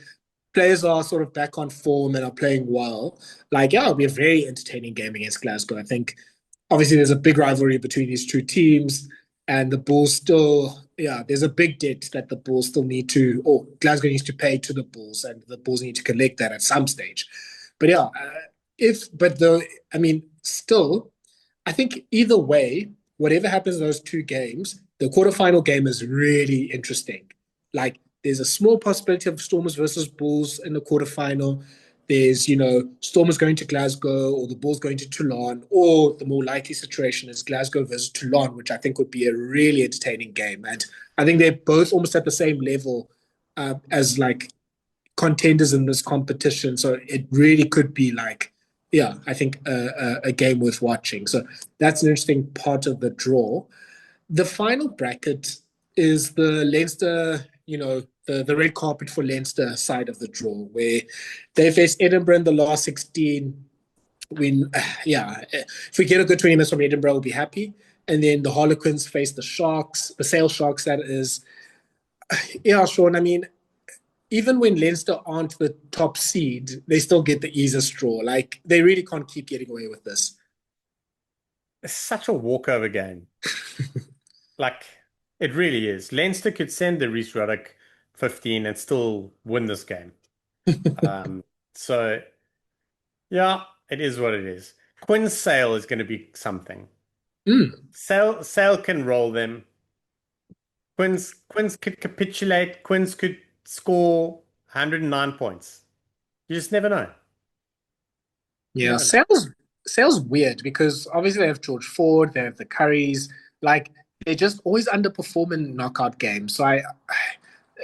players are sort of back on form and are playing well, like yeah, it'll be a very entertaining game against Glasgow. I think obviously there's a big rivalry between these two teams, and the Bulls still yeah, there's a big debt that the Bulls still need to, or Glasgow needs to pay to the Bulls, and the Bulls need to collect that at some stage. But yeah, I mean, still, I think either way, whatever happens in those two games, the quarterfinal game is really interesting. Like, there's a small possibility of Stormers versus Bulls in the quarterfinal. There's, Stormers going to Glasgow or the Bulls going to Toulon, or the more likely situation is Glasgow versus Toulon, which I think would be a really entertaining game. And I think they're both almost at the same level as like contenders in this competition. So it really could be like, yeah, I think a game worth watching. So that's an interesting part of the draw. The final bracket is the Leinster, the red carpet for Leinster side of the draw, where they face Edinburgh in the last 16. Yeah, if we get a good 20 minutes from Edinburgh, we'll be happy. And then the Harlequins face the Sharks, the Sale Sharks, that is. Yeah, Sean, I mean, even when Leinster aren't the top seed, they still get the easiest draw. Like, they really can't keep getting away with this. It's such a walkover game. Like, it really is. Leinster could send the Reece Ruddock 15 and still win this game. Um, so, yeah, it is what it is. Quinn's Sale is going to be something. Mm. Sale can roll them. Quins could capitulate. Quins could score 109 points. You just never know. You Yeah, never know. Sale's weird because obviously they have George Ford, they have the Currys, like they just always underperform in knockout games. So I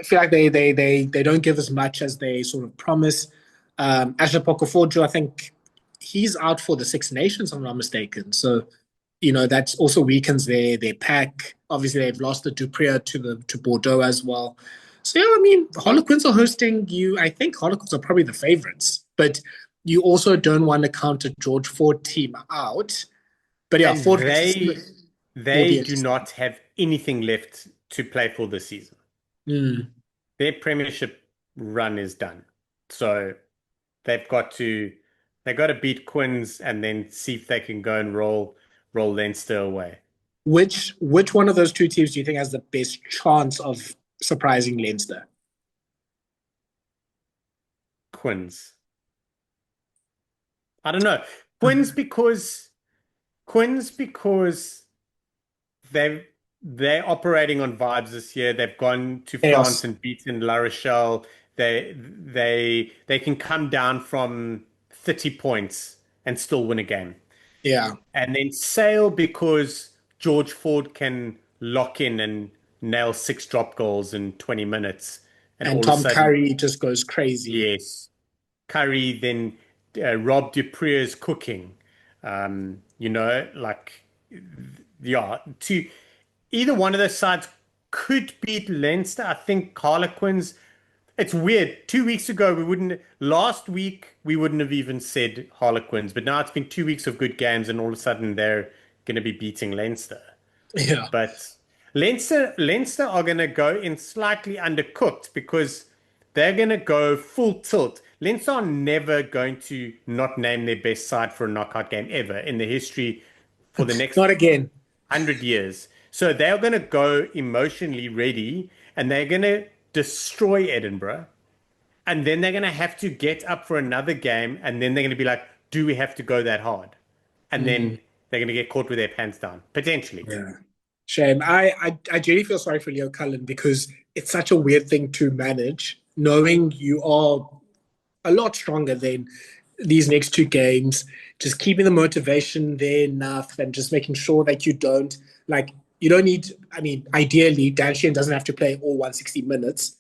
feel like they don't give as much as they sort of promise. Ashley Pokoforjo, I think he's out for the Six Nations, if I'm not mistaken. So, that's also weakens their pack. Obviously, they've lost the Dupria to Bordeaux as well. So yeah, I mean, Harlequins are hosting you. I think Harlequins are probably the favorites, but you also don't want to count a George Ford team out. But yeah, And Ford versus they Smith will they be do interesting. not have anything left to play for this season. Mm. Their premiership run is done. So they've got to beat Quins and then see if they can go and roll Leinster away. Which one of those two teams do you think has the best chance of surprising Leinster? Quins. I don't know. Quins because they're operating on vibes this year. They've gone to France Chaos. and beaten La Rochelle. They can come down from 30 points and still win a game. Yeah. And then Sale because George Ford can lock in and nail six drop goals in 20 minutes. And And all of a Tom sudden, Curry just goes crazy. yes, Curry, then Rob Dupree's cooking. Like, yeah, either one of those sides could beat Leinster. I think Harlequins. It's weird. 2 weeks ago, last week, we wouldn't have even said Harlequins, but now it's been 2 weeks of good games, and all of a sudden they're going to be beating Leinster. Yeah. But Leinster are going to go in slightly undercooked because they're going to go full tilt. Leinster are never going to not name their best side for a knockout game ever in the history for the next Not again. 100 years. So they're going to go emotionally ready and they're going to destroy Edinburgh. And then they're going to have to get up for another game. And then they're going to be like, do we have to go that hard? And then Mm. they're going to get caught with their pants down, potentially. Yeah. Shame. I genuinely feel sorry for Leo Cullen because it's such a weird thing to manage, knowing you are a lot stronger than these next two games, just keeping the motivation there enough and just making sure that you don't need, I mean, ideally, Dan Sheehan doesn't have to play all 160 minutes,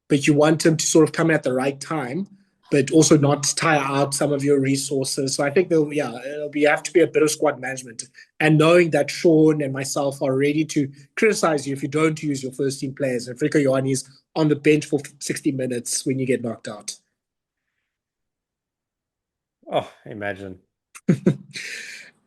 but you want him to sort of come in at the right time, but also not tire out some of your resources. So I think have to be a bit of squad management and knowing that Sean and myself are ready to criticize you if you don't use your first team players. And Friko Ioani's on the bench for 60 minutes when you get knocked out. Oh, imagine.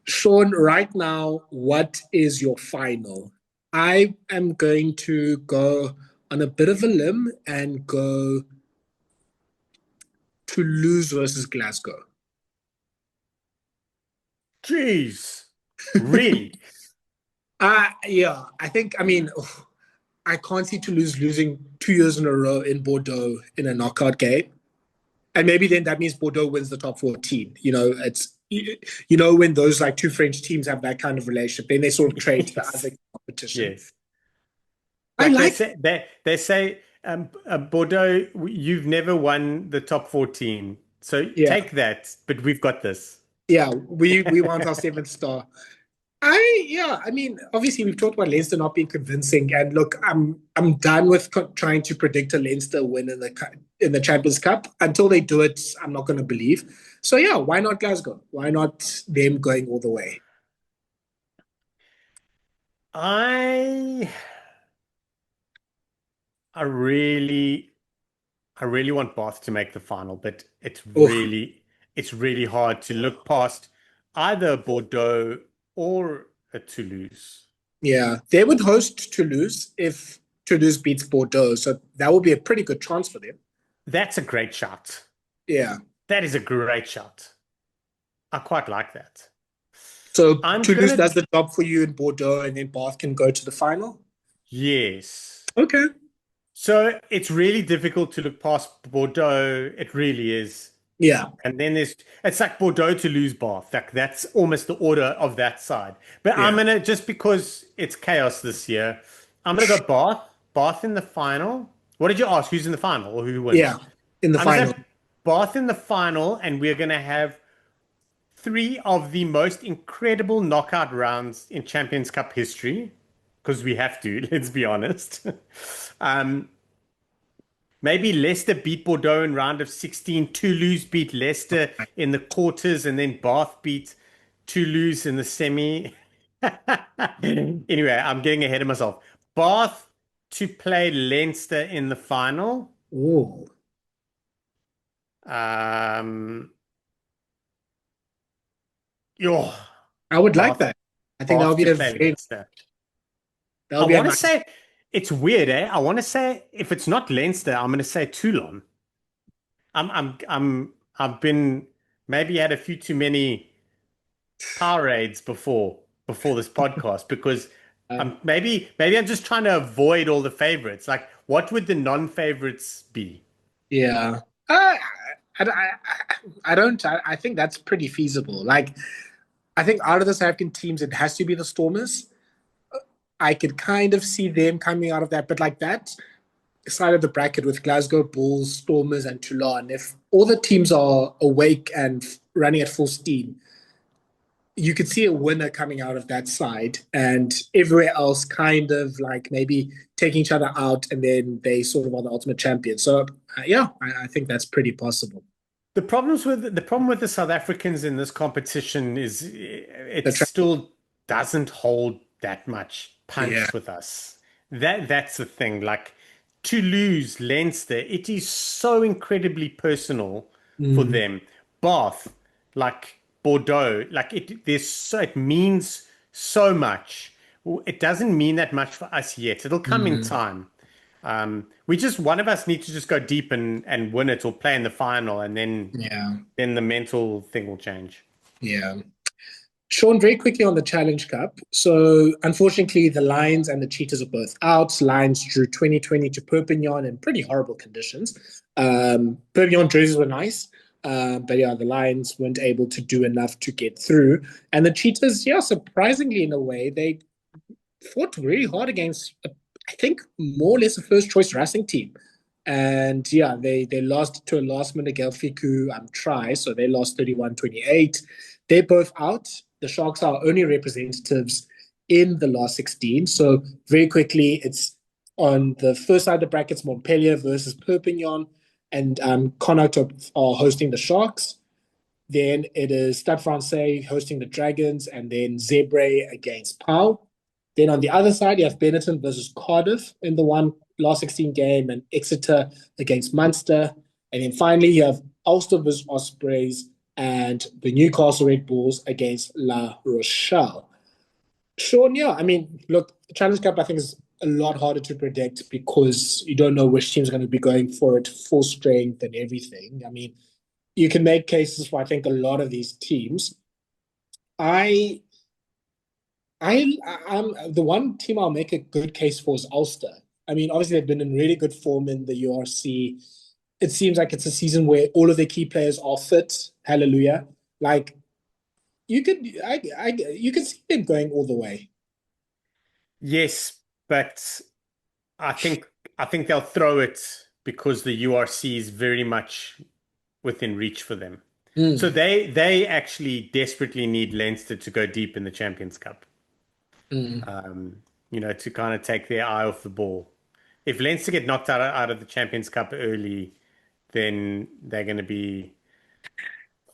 Sean, right now, what is your final? I am going to go on a bit of a limb and go Toulouse versus Glasgow. Jeez. Really? Yeah, I think, I mean, I can't see Toulouse losing 2 years in a row in Bordeaux in a knockout game. And maybe then that means Bordeaux wins the top 14. When those like two French teams have that kind of relationship, then they sort of trade to the other competition. Yes. I Like like they say Bordeaux, you've never won the top 14. So Yeah. take that, but we've got this. Yeah, we want our seventh star. I mean, obviously we've talked about Leinster not being convincing, and look, I'm done with trying to predict a Leinster win in the Champions Cup. Until they do it, I'm not going to believe. So yeah, why not Glasgow? Why not them going all the way? I I really I really want Bath to make the final, but Oh, it's really hard to look past either Bordeaux or a Toulouse. yeah, they would host Toulouse if Toulouse beats Bordeaux, so that would be a pretty good chance for them. That's a great shot. Yeah, That is a great shot. I quite like that. so I'm Toulouse gonna does the job for you in Bordeaux, and then Bath can go to the final. Yes. Okay. So it's really difficult to look past Bordeaux. It really is. Yeah, And then it's like Bordeaux to lose Bath. Like that's almost the order of that side. But I'm yeah, gonna, just because it's chaos this year, I'm gonna go Bath. Bath in the final. What did you ask? Who's in the final or who yeah, wins? in the I'm gonna final. say Bath in the final, and we're gonna have three of the most incredible knockout rounds in Champions Cup history. Because we have to, let's be honest. Um, Maybe Leicester beat Bordeaux in round of 16. Toulouse beat Leicester in the quarters, and then Bath beat Toulouse in the semi. Anyway, I'm getting ahead of myself. Bath to play Leinster in the final. Oh, Um, yo, I would like Bath, that. I think that would Bath be to a play very Leinster. that I would be a want to nice. say it's weird, eh? I want to say if it's not Leinster, I'm going to say Toulon. I've been maybe had a few too many Powerades before this podcast because Uh, maybe I'm just trying to avoid all the favorites. Like, what would the non-favorites be? yeah. I, I, I don't. I think that's pretty feasible. Like, I think out of the South African teams, it has to be the Stormers. I could kind of see them coming out of that, but like that side of the bracket with Glasgow Bulls, Stormers, and Toulon, if all the teams are awake and running at full steam, you could see a winner coming out of that side, and everywhere else kind of like maybe taking each other out, and then they sort of are the ultimate champion. So yeah, I think that's pretty possible. The problem with the South Africans in this competition is it The tra- still doesn't hold that much yeah. punch with us. That's the thing. Like to lose Leinster, it is so incredibly personal for Mm, them. Bath, like Bordeaux, like it means so much. It doesn't mean that much for us yet. It'll come in mm, time. We just one of us needs to just go deep and win it or play in the final, and yeah. then the mental thing will change. Yeah. Sean, very quickly on the Challenge Cup. So, unfortunately, the Lions and the Cheetahs are both out. Lions drew 2020 to Perpignan in pretty horrible conditions. Perpignan jerseys were nice, but yeah, the Lions weren't able to do enough to get through. And the Cheetahs, yeah, surprisingly, in a way, they fought really hard against, I think, more or less a first choice racing team. And yeah, they lost to a last minute Gelfiku try, so they lost 31-28. They're both out. The Sharks are only representatives in the last 16. So very quickly, it's on the first side of the brackets, Montpellier versus Perpignan, and Connacht are hosting the Sharks. Then it is Stade Francais hosting the Dragons, and then Zebre against Pau. Then on the other side, you have Benetton versus Cardiff in the one last 16 game, and Exeter against Munster. And then finally, you have Ulster versus Ospreys and the Newcastle Red Bulls against La Rochelle. Sean, yeah, I mean, look, the Challenge Cup, I think, is a lot harder to predict because you don't know which team's going to be going for it full strength and everything. I mean, you can make cases for, I think, a lot of these teams. I I'm the one team I'll make a good case for is Ulster. I mean, obviously they've been in really good form in the URC. It seems like it's a season where all of the key players are fit. Hallelujah! Like you could see them going all the way. Yes, but I think I think they'll throw it because the URC is very much within reach for them. So Mm, they actually desperately need Leinster to go deep in the Champions Cup. mm. To kind of take their eye off the ball. If Leinster get knocked out of the Champions Cup early, then they're going to be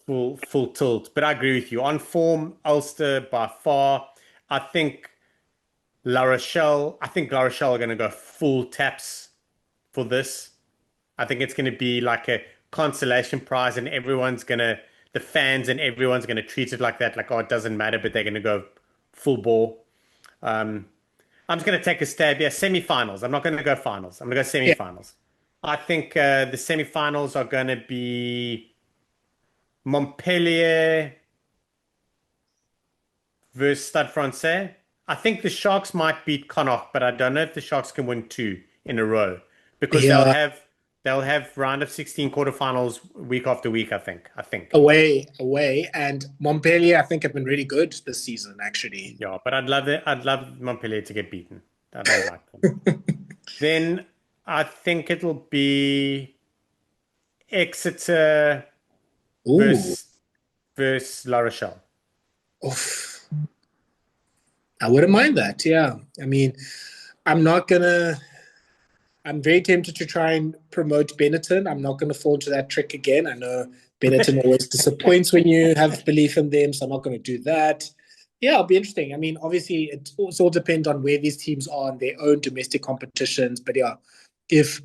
full tilt. But I agree with you. On form, Ulster by far. I think La Rochelle are going to go full taps for this. I think it's going to be like a consolation prize, and the fans and everyone's going to treat it like that, like, oh, it doesn't matter, but they're going to go full ball. Um, I'm just going to take a stab here. Semi-finals. I'm not going to go finals. I'm going to go Yeah, semi-finals. I think the semi-finals are going to be Montpellier versus Stade Francais. I think the Sharks might beat Connacht, but I don't know if the Sharks can win two in a row because yeah. they'll have round of 16 quarterfinals week after week, I think. Away, and Montpellier, I think, have been really good this season, actually. Yeah, but I'd love Montpellier to get beaten. I don't like them. Then I think it'll be Exeter Ooh, versus La Rochelle. oof. I wouldn't mind that. Yeah, I mean, I'm not gonna. I'm very tempted to try and promote Benetton. I'm not going to fall into that trick again. I know Benetton always disappoints when you have belief in them, so I'm not going to do that. Yeah, it'll be interesting. I mean, obviously, it's all depends on where these teams are in their own domestic competitions. But yeah, if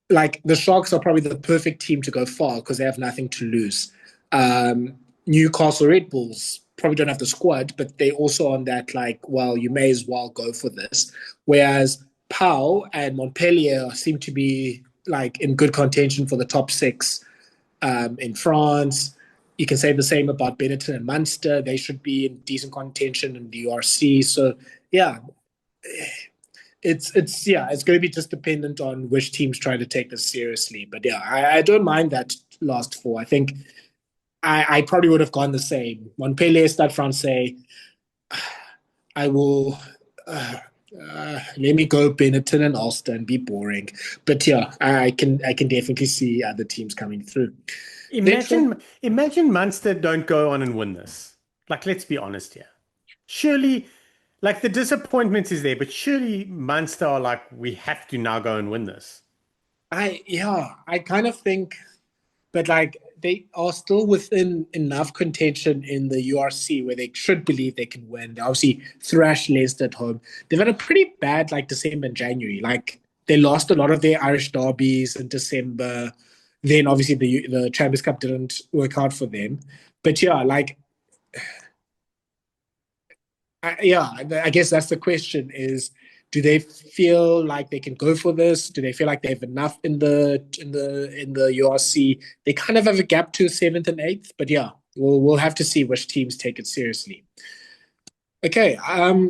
like the Sharks are probably the perfect team to go far because they have nothing to lose. Newcastle Red Bulls probably don't have the squad, but they also on that like, well, you may as well go for this. Whereas Pau and Montpellier seem to be like in good contention for the top six in France. You can say the same about Benetton and Munster. They should be in decent contention in the URC. So yeah, it's going to be just dependent on which teams try to take this seriously. But yeah, I don't mind that last four. I think I probably would have gone the same. Montpellier, Stade Francais. I will. Let me go Benetton and Ulster and be boring. But yeah, I can definitely see other teams coming through. Then Imagine Munster don't go on and win this. Like, let's be honest here. Surely, like the disappointment is there, but surely Munster are like, we have to now go and win this. I kind of think, but like they are still within enough contention in the URC where they should believe they can win. They obviously thrashed Leicester at home. They've had a pretty bad like December and January. Like they lost a lot of their Irish derbies in December. Then obviously the Champions Cup didn't work out for them. But yeah, like I guess that's the question is do they feel like they can go for this? Do they feel like they have enough in the URC? They kind of have a gap to seventh and eighth, but yeah, we'll have to see which teams take it seriously. Okay,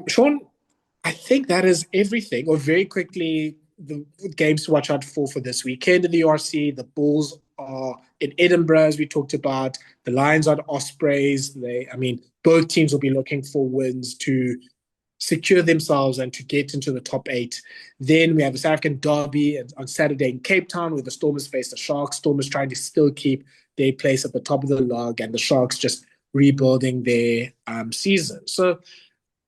Shaun, I think that is everything. Or very quickly, the games to watch out for this weekend in the URC. The Bulls are in Edinburgh, as we talked about. The Lions are the Ospreys. I mean, both teams will be looking for wins to secure themselves and to get into the top eight. Then we have a South African derby on Saturday in Cape Town where the Stormers face the Sharks. Stormers trying to still keep their place at the top of the log and the Sharks just rebuilding their season. So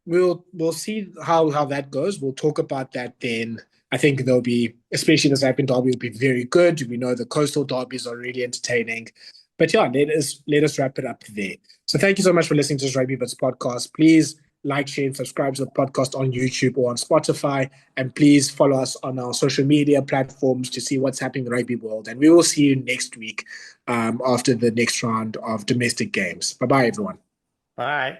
we'll see how that goes. We'll talk about that then. I think there'll be, especially the South African derby, will be very good. We know the coastal derbies are really entertaining. But yeah, let us wrap it up there. So thank you so much for listening to this Rugby Bits podcast. Please like, share, and subscribe to the podcast on YouTube or on Spotify. And please follow us on our social media platforms to see what's happening in the rugby world. And we will see you next week after the next round of domestic games. Bye-bye, everyone. Bye.